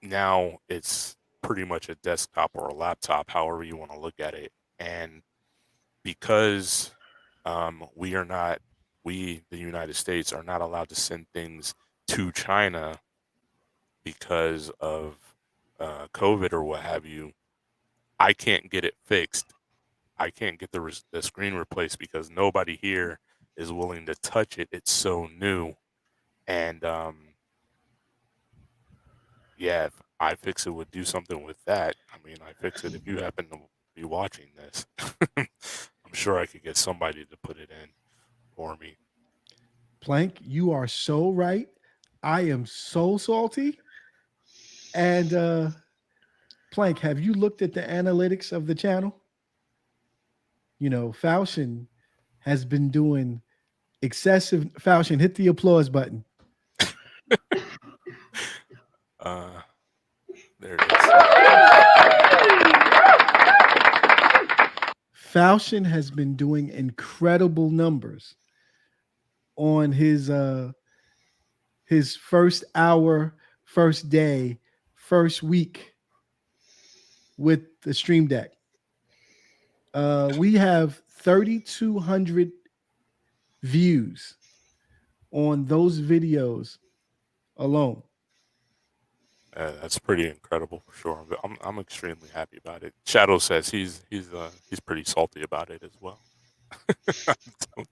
A: now it's pretty much a desktop or a laptop, however you want to look at it. And because we are not, we, the United States, are not allowed to send things to China because of COVID or what have you, I can't get it fixed. I can't get the screen replaced because nobody here is willing to touch it. It's so new. And yeah, if iFixit would do something with that, I mean, iFixit, if you happen to be watching this, I'm sure I could get somebody to put it in for me.
B: Plank, you are so right. I am so salty. And Plank, have you looked at the analytics of the channel? Falchion has been doing excessive. Falchion, hit the applause button.
A: Uh, there it is.
B: Falchion has been doing incredible numbers on his first hour, first day, first week with the Stream Deck. We have 3,200 views on those videos alone.
A: That's pretty incredible for sure. I'm extremely happy about it. Shadow says he's pretty salty about it as well.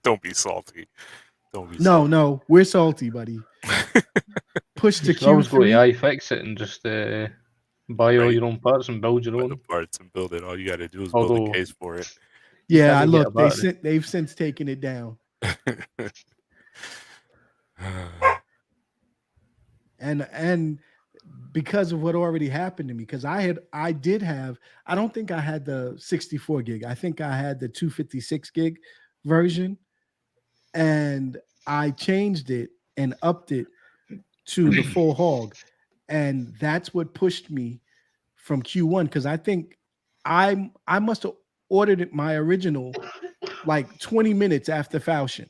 A: Don't be salty. Don't be
B: No,
A: salty.
B: no, we're salty, buddy. Push to
C: You could always go to
B: Q3.
C: iFixit and just buy all
A: Right?
C: your own parts and build your
A: Buy the
C: own.
A: parts and build it. All you got to do is build a
C: Although
A: case for it.
C: you
B: Yeah,
C: can't
B: I
C: even get a
B: looked.
C: battery.
B: They've since taken it down. And because of what already happened to me, because I did have, I don't think I had the 64 gig. I think I had the 256 gig version, and I changed it and upped it to the full hog. And that's what pushed me from Q1, because I think I must have ordered it my original like 20 minutes after Falchion.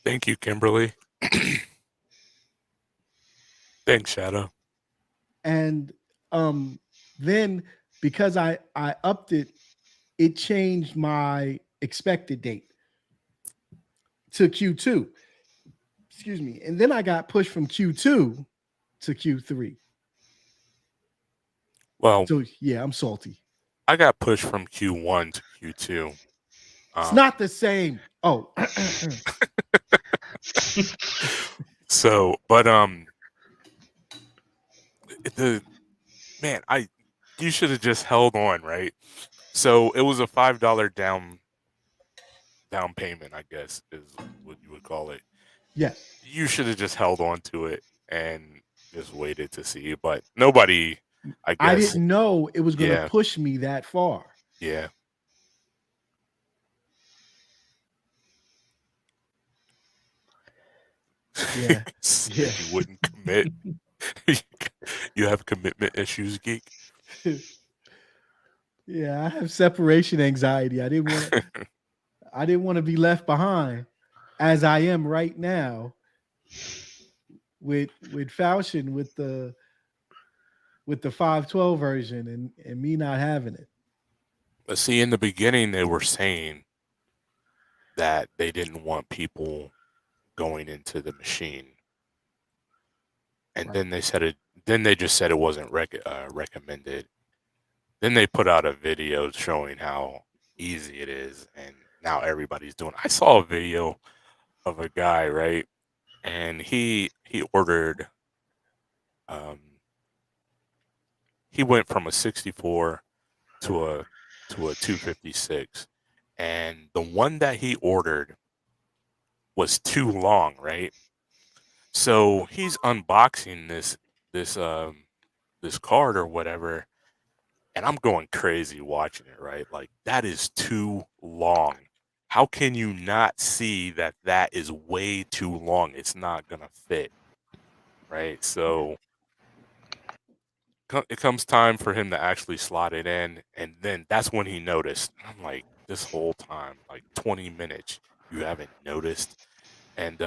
A: Thank you, Kimberly. Thanks, Shadow.
B: And then because I upped it, it changed my expected date to Q2. Excuse me. And then I got pushed from Q2 to Q3.
A: Well,
B: So yeah, I'm salty.
A: I got pushed from Q1 to Q2.
B: It's not the same. Oh,
A: So, but the man, you should have just held on, right? So it was a $5 down payment, I guess is what you would call it.
B: yes.
A: You should have just held on to it and just waited to see. But nobody I
B: I
A: guess.
B: didn't know it was going to
A: Yeah.
B: push me that far.
A: Yeah.
B: Yeah. Yeah.
A: Said you wouldn't commit. You have commitment issues, Geek.
B: Yeah, I have separation anxiety. I didn't want to be left behind as I am right now with Falchion with the 512 version and me not having it.
A: But see, in the beginning, they were saying that they didn't want people going into the machine, and
B: Right.
A: then they said it. Then they just said it wasn't recommended. Then they put out a video showing how easy it is, and now everybody's doing. I saw a video of a guy, right, and he ordered. Um, he went from a 64 to a 256, and the one that he ordered was too long, right? So he's unboxing this this card or whatever, and I'm going crazy watching it, right? Like that is too long. How can you not see that that is way too long? It's not gonna fit, right? So it comes time for him to actually slot it in, and then that's when he noticed. I'm like, this whole time, like 20 minutes, you haven't noticed, and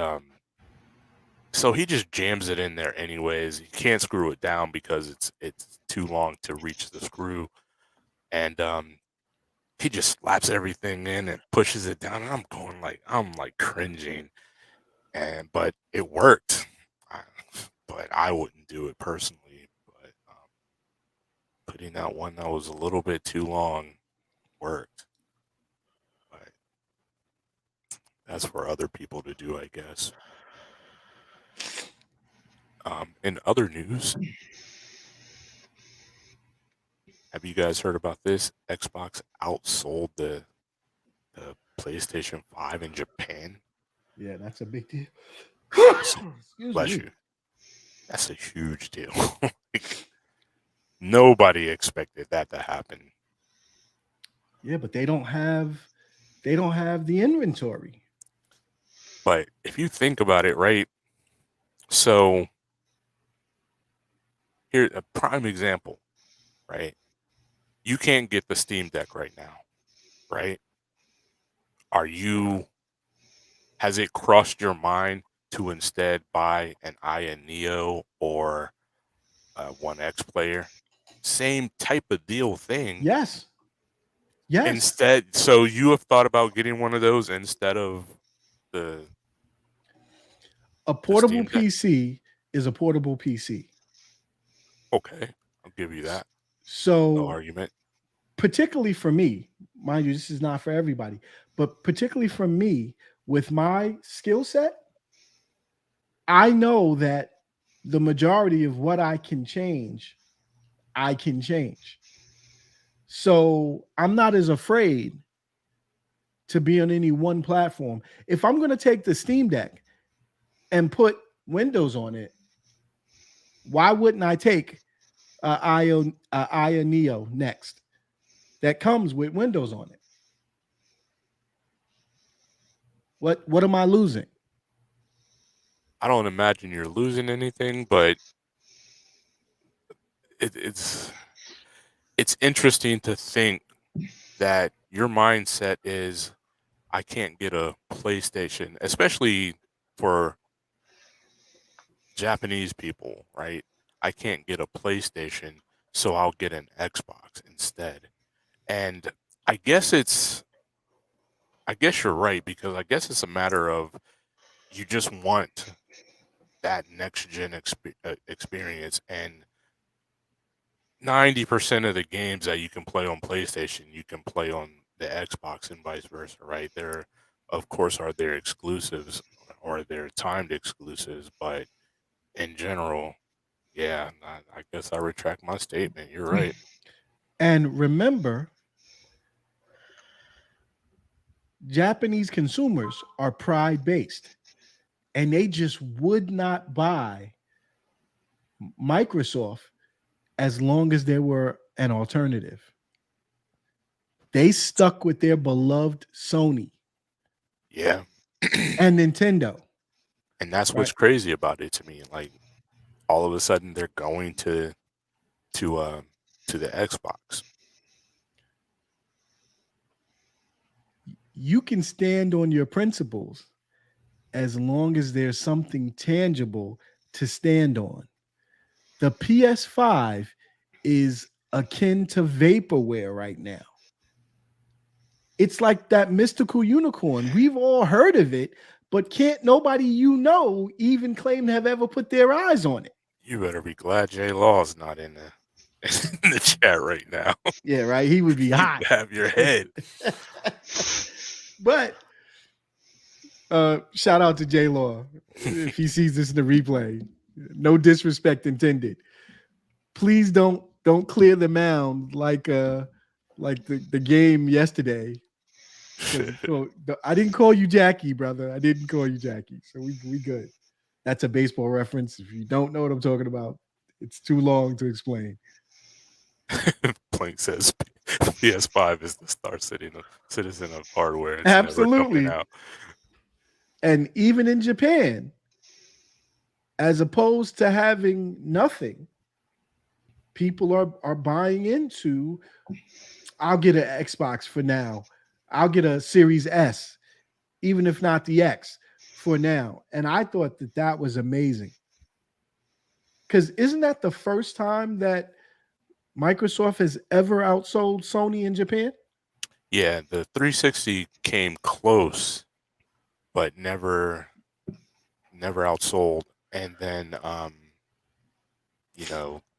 A: so he just jams it in there anyways. He can't screw it down because it's too long to reach the screw, and he just slaps everything in and pushes it down. And I'm like cringing, and but it worked. I, but I wouldn't do it personally. But putting out one that was a little bit too long worked. But that's for other people to do, I guess. In other news, have you guys heard about this? Xbox outsold the PlayStation 5 in Japan.
B: Yeah, that's a big deal. Excuse
A: Bless
B: me.
A: you. That's a huge deal. Nobody expected that to happen.
B: Yeah, but they don't have the inventory.
A: But if you think about it, right? So here a prime example, right? You can't get the Steam Deck right now, right? Are you has it crossed your mind to instead buy an Aya Neo or a One X player? Same type of deal thing.
B: Yes. Yes.
A: Instead, so you have thought about getting one of those instead of the
B: A
A: the
B: portable
A: Steam Deck?
B: PC is a portable PC.
A: Okay, I'll give you that. No
B: So,
A: argument.
B: particularly for me, mind you, this is not for everybody, but particularly for me, with my skill set, I know that the majority of what I can change. So I'm not as afraid to be on any one platform. If I'm going to take the Steam Deck and put Windows on it, why wouldn't I take Aya Neo next that comes with Windows on it? What am I losing?
A: I don't imagine you're losing anything, but it, it's interesting to think that your mindset is I can't get a PlayStation, especially for Japanese people, right? I can't get a PlayStation, so I'll get an Xbox instead. And I guess it's I guess you're right because I guess it's a matter of you just want that next gen experience, and 90% of the games that you can play on PlayStation, you can play on the Xbox and vice versa, right? There, of course, are their exclusives or their timed exclusives, but in general, yeah, I guess I retract my statement. You're right.
B: And remember, Japanese consumers are pride based and they just would not buy Microsoft as long as there were an alternative. They stuck with their beloved Sony
A: Yeah.
B: and Nintendo.
A: And that's
B: Right.
A: what's crazy about it to me. Like all of a sudden they're going to to the Xbox.
B: You can stand on your principles as long as there's something tangible to stand on. The PS5 is akin to vaporware right now. It's like that mystical unicorn. We've all heard of it, but can't nobody even claim to have ever put their eyes on it.
A: You better be glad J Law's not in the in the chat right now.
B: Yeah, right. He would be
A: You
B: hot.
A: have your head.
B: But shout out to J Law if he sees this in the replay. No disrespect intended. Please don't clear the mound like the game yesterday. So I didn't call you Jackie, brother. I didn't call you Jackie. So we good. That's a baseball reference. If you don't know what I'm talking about, it's too long to explain.
A: Plank says PS5 is the star citizen of hardware. It's
B: Absolutely.
A: never coming out.
B: And even in Japan, as opposed to having nothing, people are buying into, I'll get an Xbox for now. I'll get a Series S, even if not the X for now. And I thought that was amazing. Because isn't that the first time that Microsoft has ever outsold Sony in Japan?
A: Yeah, the 360 came close, but never outsold. And then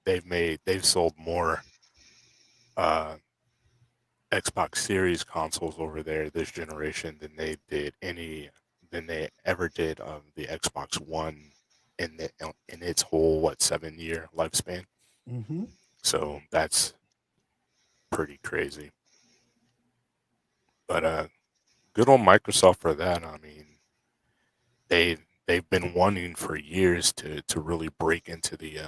A: they've sold more Xbox Series consoles over there this generation than they ever did the Xbox One in its whole 7-year lifespan.
B: Mm-hmm.
A: So that's pretty crazy. But good on Microsoft for that. I mean, they've been wanting for years to really break into the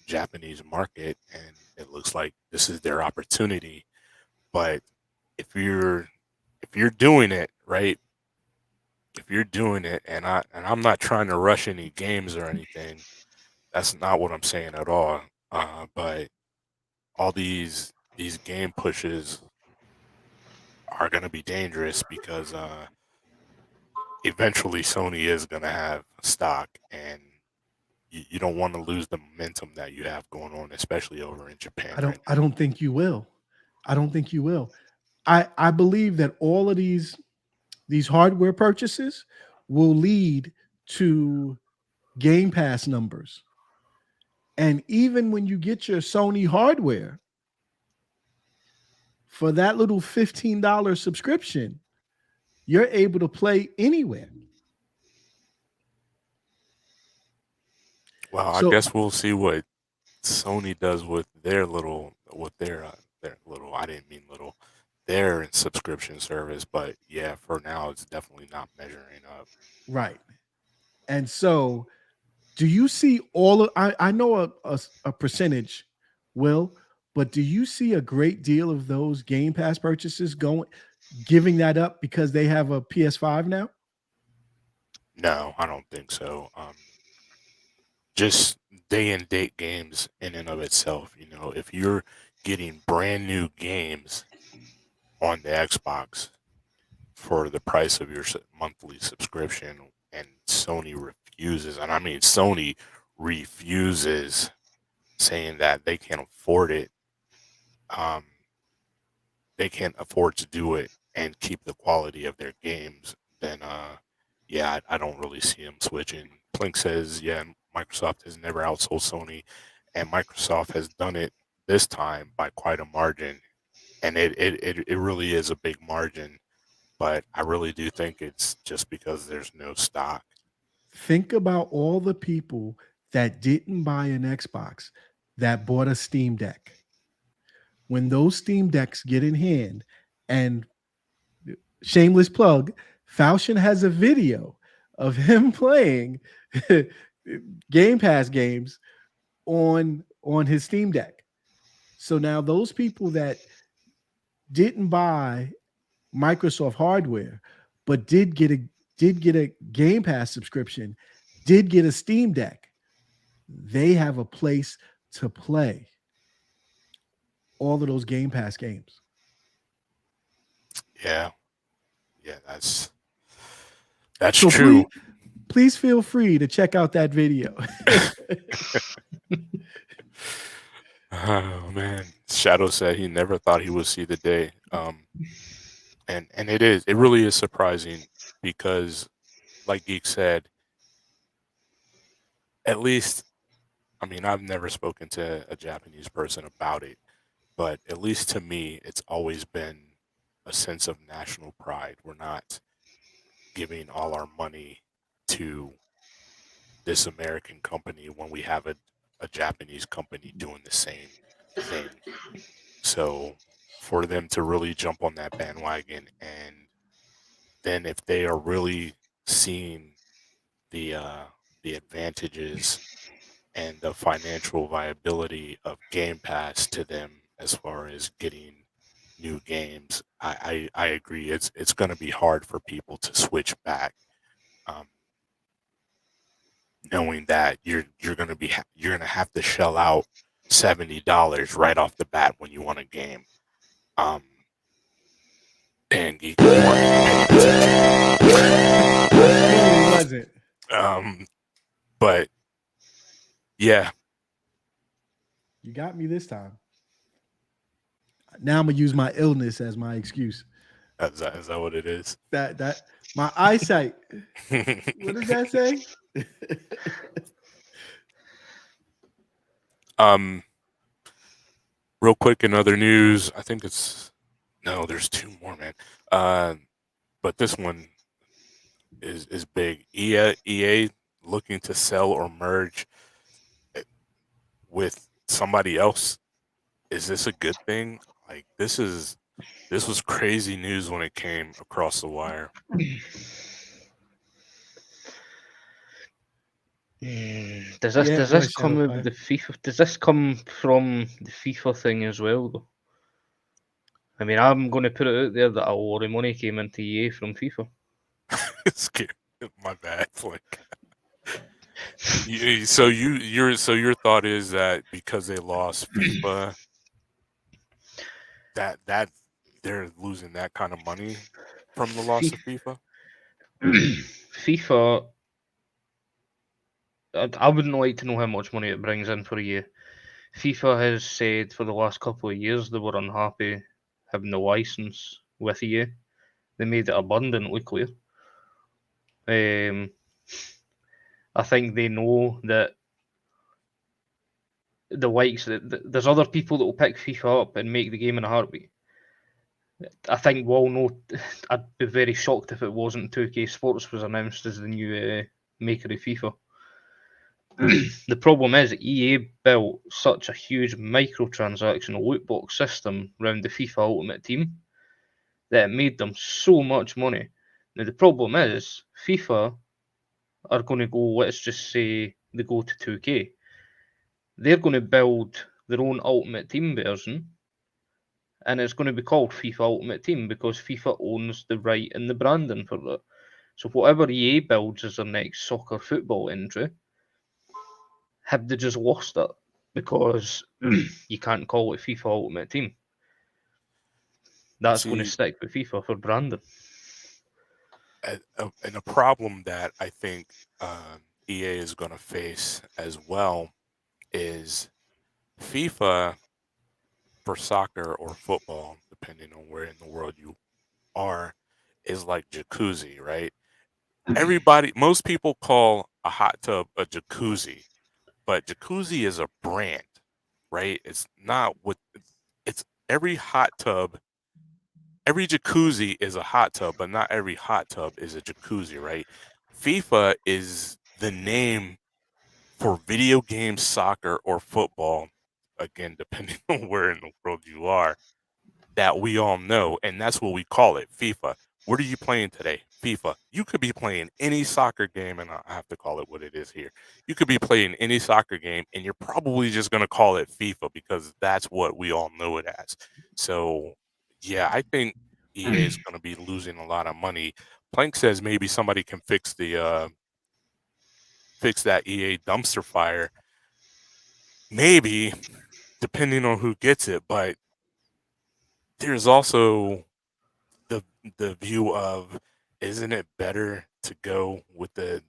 A: Japanese market, and it looks like this is their opportunity. But if you're doing it right, if you're doing it, and I'm not trying to rush any games or anything, that's not what I'm saying at all. But all these game pushes are going to be dangerous because eventually Sony is going to have stock, and you don't want to lose the momentum that you have going on, especially over in Japan.
B: I don't think you will. I don't think you will. I believe that all of these hardware purchases will lead to Game Pass numbers. And even when you get your Sony hardware for that little $15 subscription, you're able to play anywhere.
A: Well, I guess we'll see what Sony does with their I didn't mean little, their subscription service, but yeah, for now it's definitely not measuring up.
B: Right. And so do you see all of, I know a percentage, Will, but do you see a great deal of those Game Pass purchases giving that up because they have a PS5 now?
A: No, I don't think so. Just day and date games in and of itself, if you're getting brand new games on the Xbox for the price of your monthly subscription, and Sony refuses, and I mean Sony refuses, saying that they can't afford it, they can't afford to do it and keep the quality of their games, then yeah, I don't really see them switching. Plink says, yeah, Microsoft has never outsold Sony, and Microsoft has done it this time by quite a margin, and it really is a big margin, but I really do think it's just because there's no stock.
B: Think about all the people that didn't buy an Xbox that bought a Steam Deck. When those Steam Decks get in hand, and shameless plug, Falchion has a video of him playing Game Pass games on his Steam Deck. So now those people that didn't buy Microsoft hardware, but did get a Game Pass subscription, did get a Steam Deck, they have a place to play all of those Game Pass games.
A: Yeah, yeah, that's
B: So
A: true.
B: please feel free to check out that video.
A: Oh man, Shadow said he never thought he would see the day. And it really is surprising because, like Geek said, at least, I mean, I've never spoken to a Japanese person about it, but at least to me, it's always been a sense of national pride. We're not giving all our money to this American company when we have a Japanese company doing the same thing. So for them to really jump on that bandwagon, and then if they are really seeing the uh, the advantages and the financial viability of Game Pass to them as far as getting new games, I agree. It's going to be hard for people to switch back, um, knowing that you're going to have to shell out $70 right off the bat when you want a game. Um, and you weren't even paying attention.
B: Clearly wasn't.
A: But yeah,
B: You got me this time. Now I'm gonna use my illness as my excuse.
A: is that what it is?
B: That my eyesight. What does that say?
A: um, real quick in other news, I think it's no, there's two more, man. Uh, but this one is big. EA looking to sell or merge with somebody else. Is this a good thing? Like this was crazy news when it came across the wire.
C: Does this
B: Yeah,
C: does
B: go
C: this
B: ahead,
C: come with
B: Shadowfire.
C: the FIFA? Does this come from the FIFA thing as well, though? I mean, I'm going to put it out there that a lot of money came into EA from FIFA.
A: Scared. My bad. Like, your thought is that because they lost FIFA, that they're losing that kind of money from the loss of FIFA.
C: FIFA, I wouldn't like to know how much money it brings in for a year. FIFA has said for the last couple of years they were unhappy having the license with EA. They made it abundantly clear. Um, I think they know that the likes that there's other people that will pick FIFA up and make the game in a heartbeat. I think we'll know. I'd be very shocked if it wasn't 2K Sports was announced as the new maker of FIFA. The problem is EA built such a huge microtransaction loot box system around the FIFA Ultimate Team that it made them so much money. Now the problem is FIFA are going to go. Let's just say they go to 2K. They're going to build their own Ultimate Team version, and it's going to be called FIFA Ultimate Team because FIFA owns the right and the branding for that. So whatever EA builds as their next soccer football entry, have they just lost it because you can't call it FIFA Ultimate Team? That's going to
A: See,
C: stick with FIFA for branding.
A: and a problem that I think EA is going to face as well is FIFA for soccer or football, depending on where in the world you are, is like jacuzzi, right? Most people call a hot tub a jacuzzi, but jacuzzi is a brand, right? It's not what it's every hot tub, every jacuzzi is a hot tub, but not every hot tub is a jacuzzi, right? FIFA is the name for video games, soccer, or football, again, depending on where in the world you are, that we all know, and that's what we call it, FIFA. What are you playing today? FIFA. You could be playing any soccer game, and I have to call it what it is here. You could be playing any soccer game, and you're probably just going to call it FIFA because that's what we all know it as. So, yeah, I think EA is going to be losing a lot of money. Plank says maybe somebody can fix that EA dumpster fire. Maybe, depending on who gets it, but there's also the the view of, isn't it better to go with the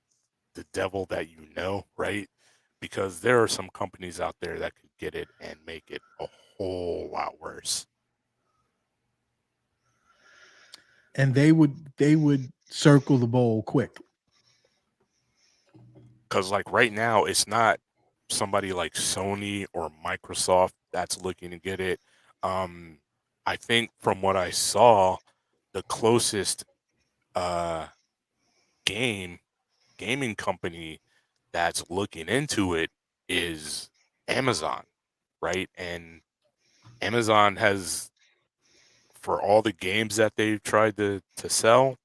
A: devil that you know, right? Because there are some companies out there that could get it and make it a whole lot worse.
B: And they would circle the bowl quick.
A: Because like right now, it's not somebody like Sony or Microsoft that's looking to get it. Um, I think from what I saw, the closest uh game gaming company that's looking into it is Amazon, right? And Amazon has, for all the games that they've tried to sell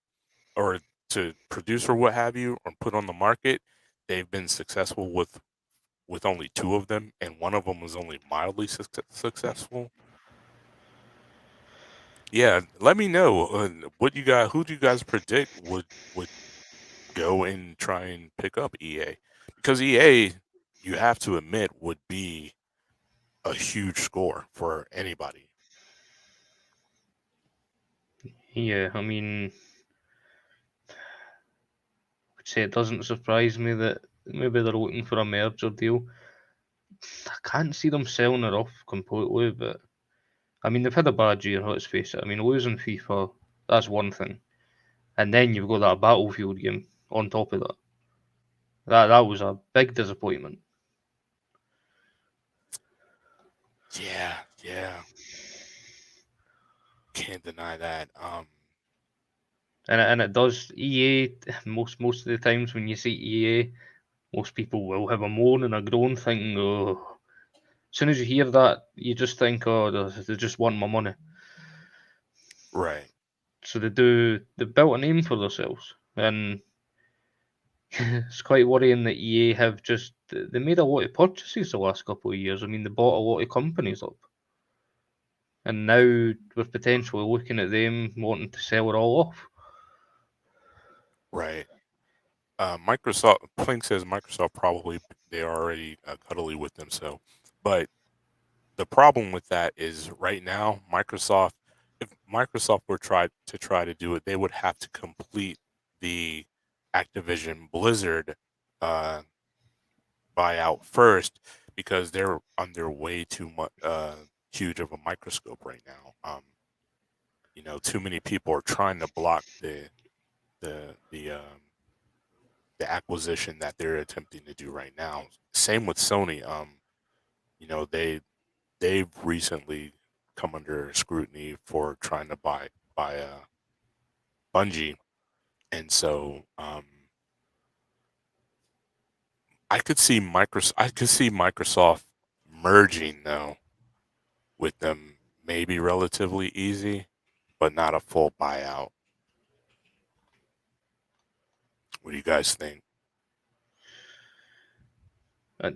A: or to produce or what have you or put on the market, they've been successful with only two of them, and one of them was only mildly successful. Yeah, let me know what you got. Who do you guys predict would go and try and pick up EA? Because EA, you have to admit, would be a huge score for anybody.
C: Yeah, I mean, I'd say it doesn't surprise me that maybe they're looking for a merger deal. I can't see them selling it off completely, but I mean, they've had a bad year, let's face it. I mean, losing FIFA, that's one thing. And then you've got that Battlefield game on top of that. That was a big disappointment.
A: Yeah, yeah, can't deny that.
C: And it does EA most of the times when you see EA, most people will have a moan and a groan thinking, oh, as soon as you hear that, you just think, oh, they just want my money.
A: Right.
C: So they built a name for themselves, and it's quite worrying that EA have just they made a lot of purchases the last couple of years. I mean, they bought a lot of companies up, and now we're potentially looking at them wanting to sell it all off.
A: Right. Microsoft Plink says Microsoft probably they are already cuddly with them. So, but the problem with that is right now Microsoft, if Microsoft were try to do it, they would have to complete the Activision Blizzard uh, buyout first because they're under way too much huge of a microscope right now. Too many people are trying to block the the um, the acquisition that they're attempting to do right now. Same with Sony. You know, they've recently come under scrutiny for trying to buy Bungie, and so I could see Microsoft merging though with them, maybe relatively easy, but not a full buyout. What do you guys think?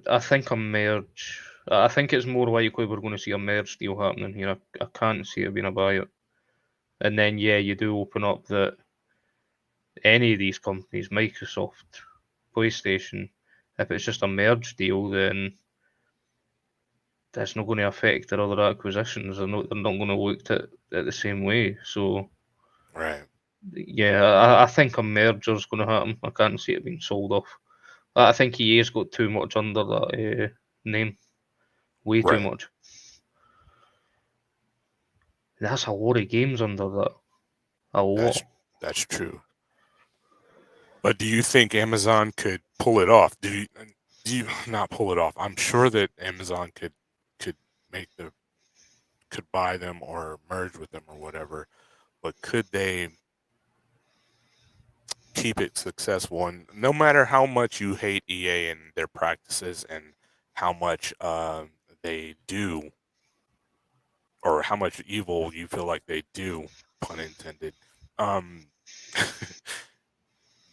C: I think a merge. I think it's more likely we're going to see a merge deal happening here. I can't see it being a buyout. And then yeah, you do open up that any of these companies, Microsoft, PlayStation, if it's just a merge deal, then that's not going to affect their other acquisitions. They're not going to look at it the same way. So
A: Right,
C: yeah, I think a merger is going to happen. I can't see it being sold off. I think EA's got too much under that name, way too
A: right.
C: much. That's a lot of games under that. A
A: That's
C: lot.
A: that's true. But do you think Amazon could pull it off? Do you not pull it off? I'm sure that Amazon could make the could buy them or merge with them or whatever, but could they keep it successful? And no matter how much you hate EA and their practices and how much they do or how much evil you feel like they do, pun intended, um,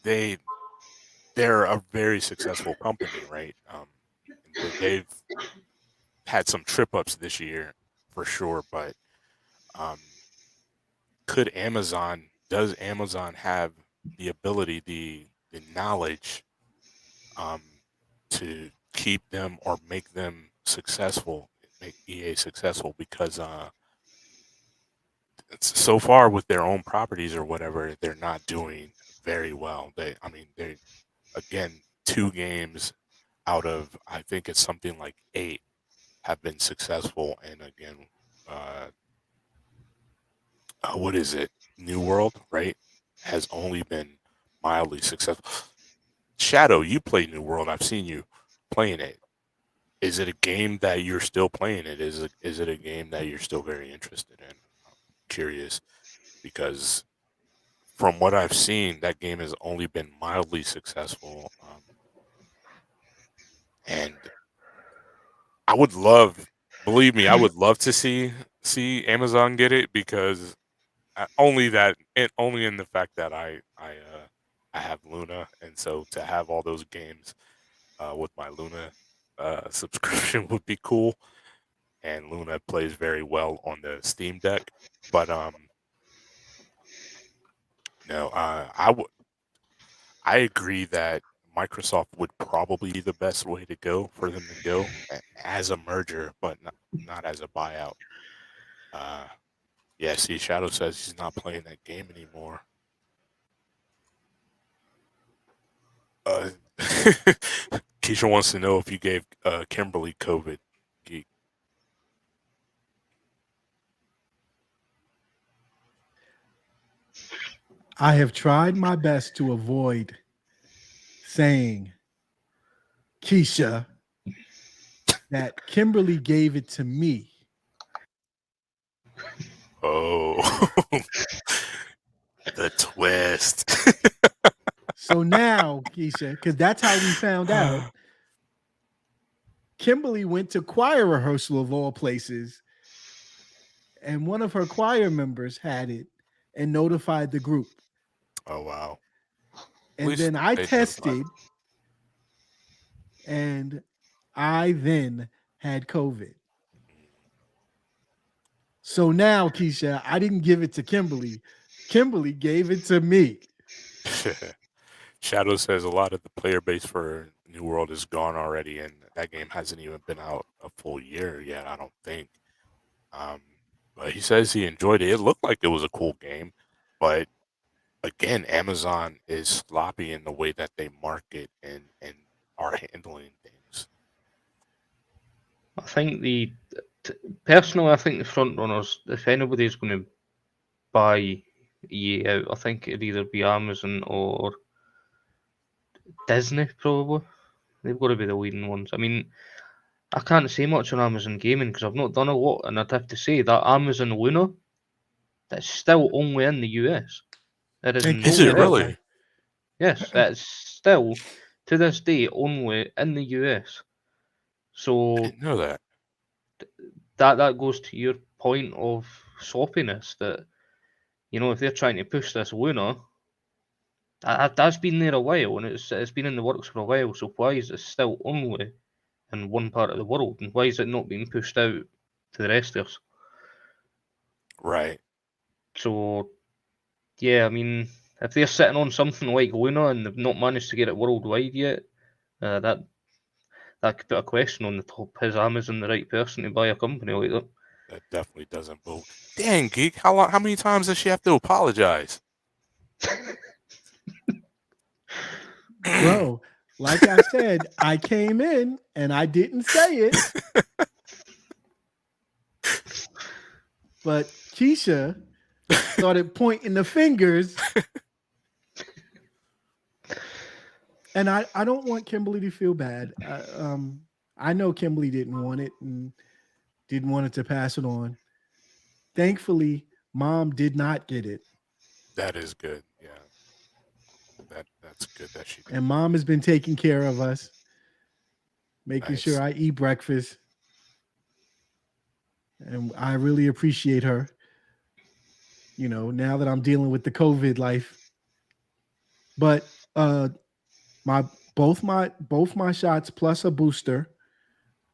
A: they're a very successful company, right? They've had some trip ups this year for sure, but um, does Amazon have the ability, the knowledge, um, to keep them or make them successful, make EA successful? Because so far with their own properties or whatever, they're not doing very well. They again, 2 games out of, I think it's something like 8, have been successful, and again, uh, what is it? New World, right? Has only been mildly successful. Shadow, you play New World. I've seen you playing it. Is it a game that you're still playing? Is it a game that you're still very interested in? I'm curious because from what I've seen, that game has only been mildly successful, and I would love, believe me, I would love to see Amazon get it because only that, and only in the fact that I have Luna, and so to have all those games with my Luna subscription would be cool. And Luna plays very well on the Steam Deck, but no, I agree that Microsoft would probably be the best way to go for them to go as a merger, but not as a buyout. Uh, yeah, see, Shadow says he's not playing that game anymore. Uh, Keisha wants to know if you gave Kimberly COVID. Geek.
B: I have tried my best to avoid saying, Keisha, that Kimberly gave it to me.
A: Oh, the twist.
B: So now, Keisha, because that's how we found out, Kimberly went to choir rehearsal of all places, and one of her choir members had it and notified the group.
A: Oh wow. At
B: And
A: least
B: then I
A: they notified.
B: tested, and I then had COVID. So now, Keisha, I didn't give it to Kimberly. Kimberly gave it to me.
A: Shadow says a lot of the player base for New World is gone already, and that game hasn't even been out a full year yet, I don't think. Um, but he says he enjoyed it. It looked like it was a cool game, but again, Amazon is sloppy in the way that they market and are handling things.
C: I think personally, I think the front runners, if anybody's going to buy EA out, I think it'd either be Amazon or Disney, probably. They've got to be the leading ones. I mean, I can't say much on Amazon Gaming because I've not done a lot, and I'd have to say that Amazon Luna, that's still only in the US. It is
B: And
A: Is it
C: nowhere else.
A: really?
C: Yes, that's still to this day only in the US.
A: I
C: So
A: didn't know that.
C: that goes to your point of sloppiness. That if they're trying to push this Luna, that's been there a while, and it's been in the works for a while. So why is it still only in one part of the world, and why is it not being pushed out to the rest of us?
A: Right.
C: So yeah, I mean, if they're sitting on something like Luna and they've not managed to get it worldwide yet, that could put a question on the top. Is Amazon the right person to buy a company like that?
A: That definitely doesn't vote. Dang, Geek. How many times does she have to apologize?
B: bro, like I said, I came in and I didn't say it, but Keisha started pointing the fingers. And I don't want Kimberly to feel bad. I know Kimberly didn't want it and didn't want it to pass it on. Thankfully, mom did not get it.
A: That is good. Yeah. That's good that she
B: And
A: didn't.
B: mom has been taking care of us, making sure
A: Nice.
B: I eat breakfast. And I really appreciate her. now that I'm dealing with the COVID life. But my both my shots plus a booster,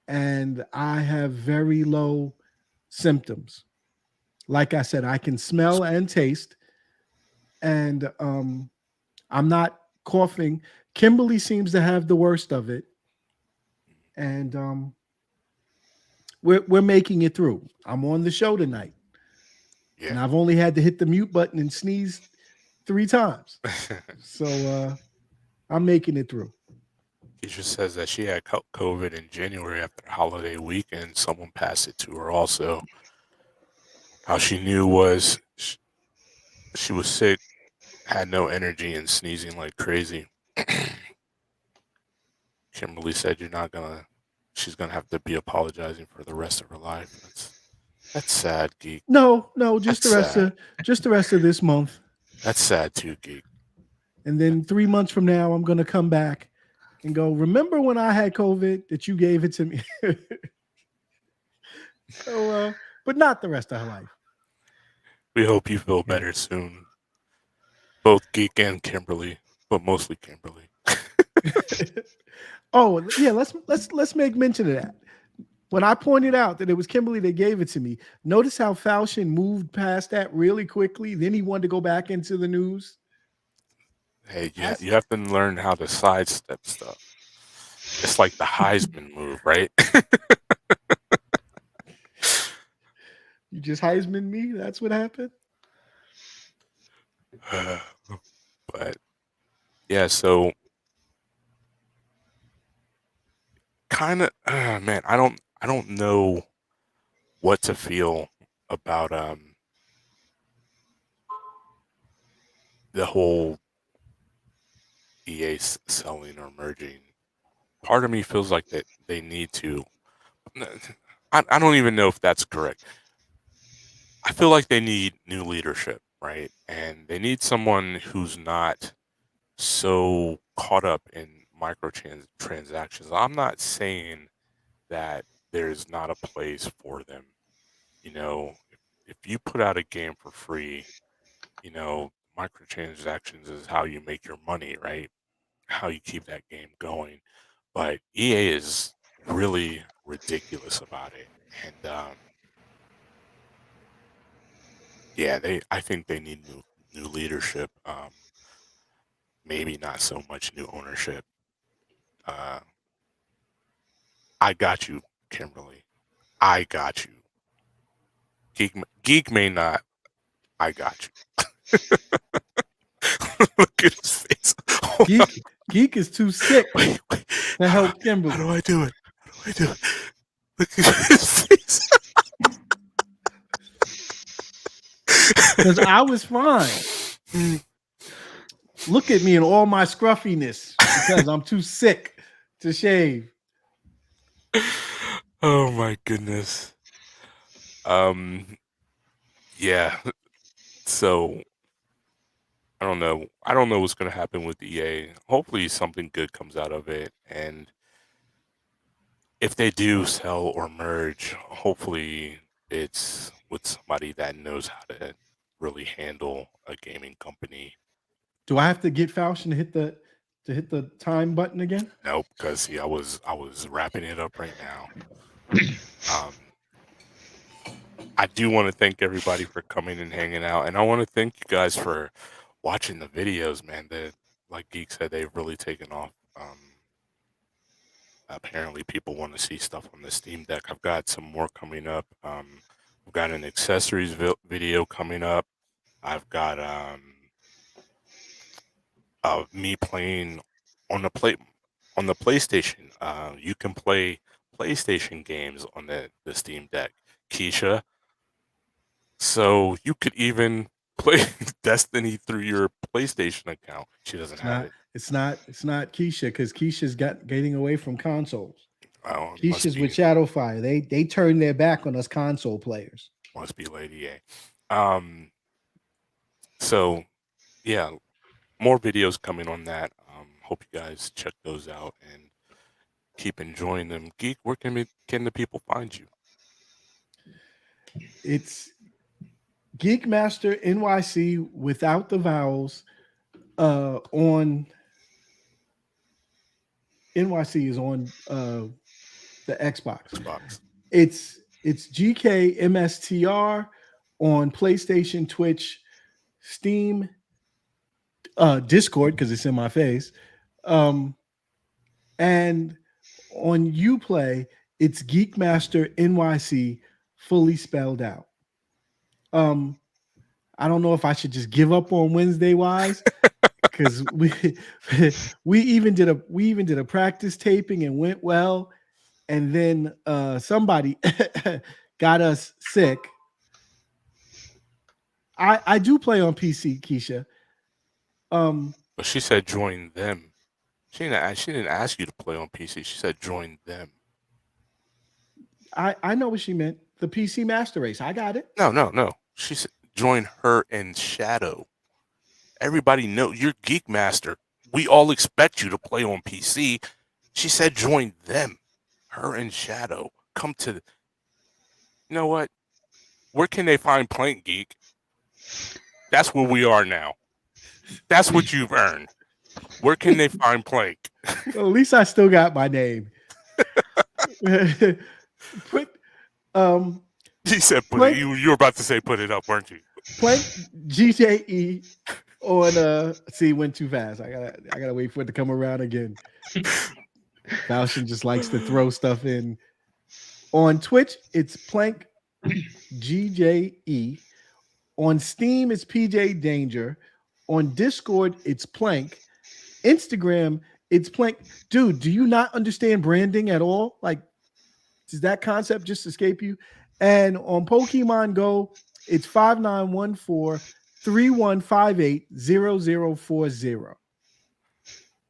B: and I have very low symptoms. Like I said, I can smell and taste, and I'm not coughing. Kimberly seems to have the worst of it, and we're making it through. I'm on the show tonight,
A: Yeah.
B: and I've only had to hit the mute button and sneeze 3 times. So I'm making it through.
A: She just says that she had COVID in January after the holiday weekend. Someone passed it to her also. How she knew was she was sick, had no energy, and sneezing like crazy. Kimberly said she's gonna have to be apologizing for the rest of her life. That's sad, Geek.
B: No,
A: That's sad.
B: just the rest of this month,
A: That's sad too, Geek.
B: and then 3 months from now, I'm gonna come back and go. Remember when I had COVID that you gave it to me? So, but not the rest of her life.
A: We hope you feel better soon. Both Geek and Kimberly, but mostly Kimberly.
B: Oh yeah, let's make mention of that. When I pointed out that it was Kimberly that gave it to me, notice how Falchion moved past that really quickly. Then he wanted to go back into the news.
A: Hey, you have to learn how to sidestep stuff. It's like the Heisman move, right?
B: You just Heisman me. That's what happened.
A: But yeah, so kind of, man, I don't know what to feel about the whole EA selling or merging. Part of me feels like that they need to. I don't even know if that's correct. I feel like they need new leadership, right? And they need someone who's not so caught up in microtransactions. I'm not saying that there's not a place for them. If you put out a game for free, microtransactions is how you make your money, right? How you keep that game going. But EA is really ridiculous about it. And yeah, I think they need new leadership. Maybe not so much new ownership. Uh, I got you, Kimberly. I got you. Geek may not. I got you. Look at his face. Hold on.
B: Geek is too sick
A: Wait.
B: to help Kimberly.
A: How do I do it? How do I do it? Look at his face.
B: Because I was fine. Look at me and all my scruffiness because I'm too sick to shave.
A: Oh my goodness. Yeah. So I don't know. I don't know what's gonna happen with EA. Hopefully something good comes out of it. And if they do sell or merge, hopefully it's with somebody that knows how to really handle a gaming company.
B: Do I have to get Falchion to hit the time button again?
A: Nope, because see, I was wrapping it up right now. I do want to thank everybody for coming and hanging out, and I want to thank you guys for watching the videos, man. That, like Geek said, they've really taken off. Apparently, people want to see stuff on the Steam Deck. I've got some more coming up. I've got an accessories video coming up. I've got me playing on the PlayStation. You can play PlayStation games on the Steam Deck, Keisha. So you could even play Destiny through your PlayStation account. She doesn't have it.
B: It's not Keisha because Keisha's getting away from consoles.
A: Oh,
B: Keisha's with Shadowfire. They turned their back on us console players.
A: Must be Lady A. So yeah, more videos coming on that. Hope you guys check those out and keep enjoying them. Geek, where can the people find you?
B: It's Geekmaster NYC without the vowels on NYC is on the Xbox. It's GKMSTR on PlayStation, Twitch, Steam, Discord because it's in my face, and on Uplay it's Geekmaster NYC fully spelled out. I don't know if I should just give up on Wednesday wise because we even did a practice taping and went well, and then somebody got us sick. I do play on PC, Keisha.
A: But she said join them. She didn't ask you to play on PC. She said join them.
B: I know what she meant. The PC Master Race. I got it.
A: No. She said join her and Shadow. Everybody know you're Geek Master. We all expect you to play on PC. She said join them. Her and Shadow. Come to... You know what? Where can they find Plank Geek? That's where we are now. That's what you've earned. Where can they find Plank?
B: Well, at least I still got my name.
A: He said put
B: Plank,
A: it. You were about to say put it up, weren't you?
B: Plank GJE on see, went too fast. I gotta wait for it to come around again. Falchion just likes to throw stuff in. On Twitch, it's Plank GJE. On Steam, it's PJ Danger. On Discord, it's Plank. Instagram, it's Plank. Dude, do you not understand branding at all? Like, does that concept just escape you? And on Pokemon Go, it's 5914-3158-0040.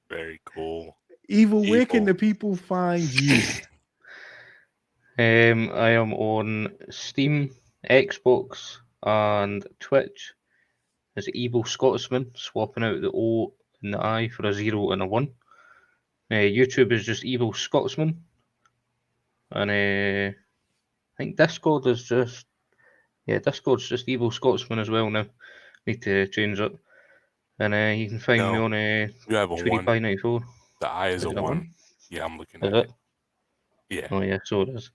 A: Very cool.
B: Evil, where can the people find you?
C: I am on Steam, Xbox, and Twitch as Evil Scotsman, swapping out the O and the I for a 0 and a 1. YouTube is just Evil Scotsman. And I think Discord is just... Yeah, Discord's just Evil Scotsman as well now. Need to change it. And you can find me on
A: you have a
C: 2594.
A: The I is a 1. Yeah, I'm looking at
C: it.
A: Yeah.
C: Oh yeah, so it is.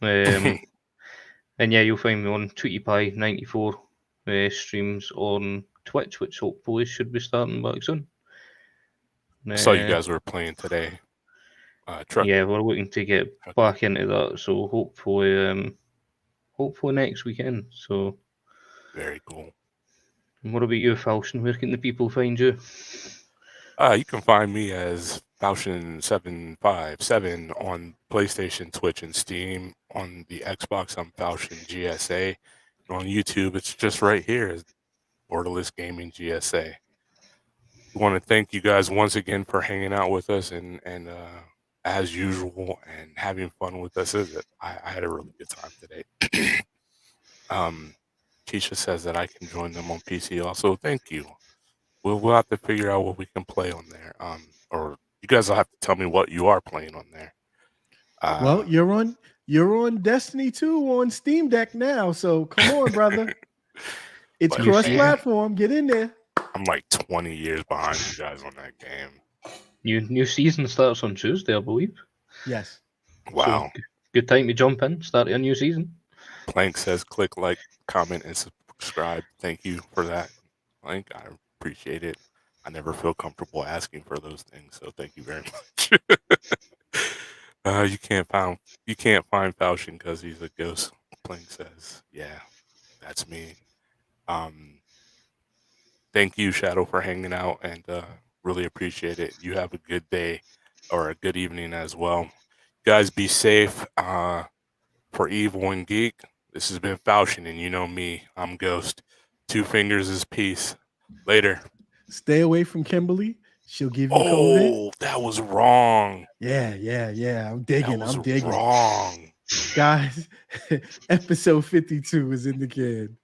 C: And yeah, you'll find me on TweetyPie94 streams on Twitch, which hopefully should be starting back soon.
A: I saw you guys were playing today.
C: Yeah, we're looking to get back into that, so hopefully next weekend. So
A: very cool.
C: And what about you, Falchion? Where can the people find you?
A: You can find me as Falchion757 on PlayStation, Twitch, and Steam. On the Xbox, I'm Falchion GSA. And on YouTube, it's just right here, Borderless Gaming GSA. We want to thank you guys once again for hanging out with us and as usual and having fun with us. I had a really good time today. Keisha says that I can join them on PC also. Thank you. We'll have to figure out what we can play on there. Or you guys will have to tell me what you are playing on there.
B: Well, you're on Destiny 2 on Steam Deck now, so come on, brother. It's cross-platform. Get in there.
A: I'm like 20 years behind you guys on that game.
C: New season starts on Tuesday, I believe.
B: Yes.
A: Wow.
C: So, good time to jump in, start a new season.
A: Plank says click like, comment, and subscribe. Thank you for that, Plank. I appreciate it. I never feel comfortable asking for those things, so thank you very much. You can't find Falchion because he's a ghost. Plank says, yeah, that's me. Thank you, Shadow, for hanging out, and really appreciate it. You have a good day or a good evening as well. Guys, be safe. For Evil and Geek, this has been Falchion, and you know me. I'm Ghost. 2 fingers is peace. Later.
B: Stay away from Kimberly. She'll give you COVID.
A: Oh, that was wrong.
B: Yeah. I'm digging.
A: Wrong.
B: Guys, episode 52 is in the can.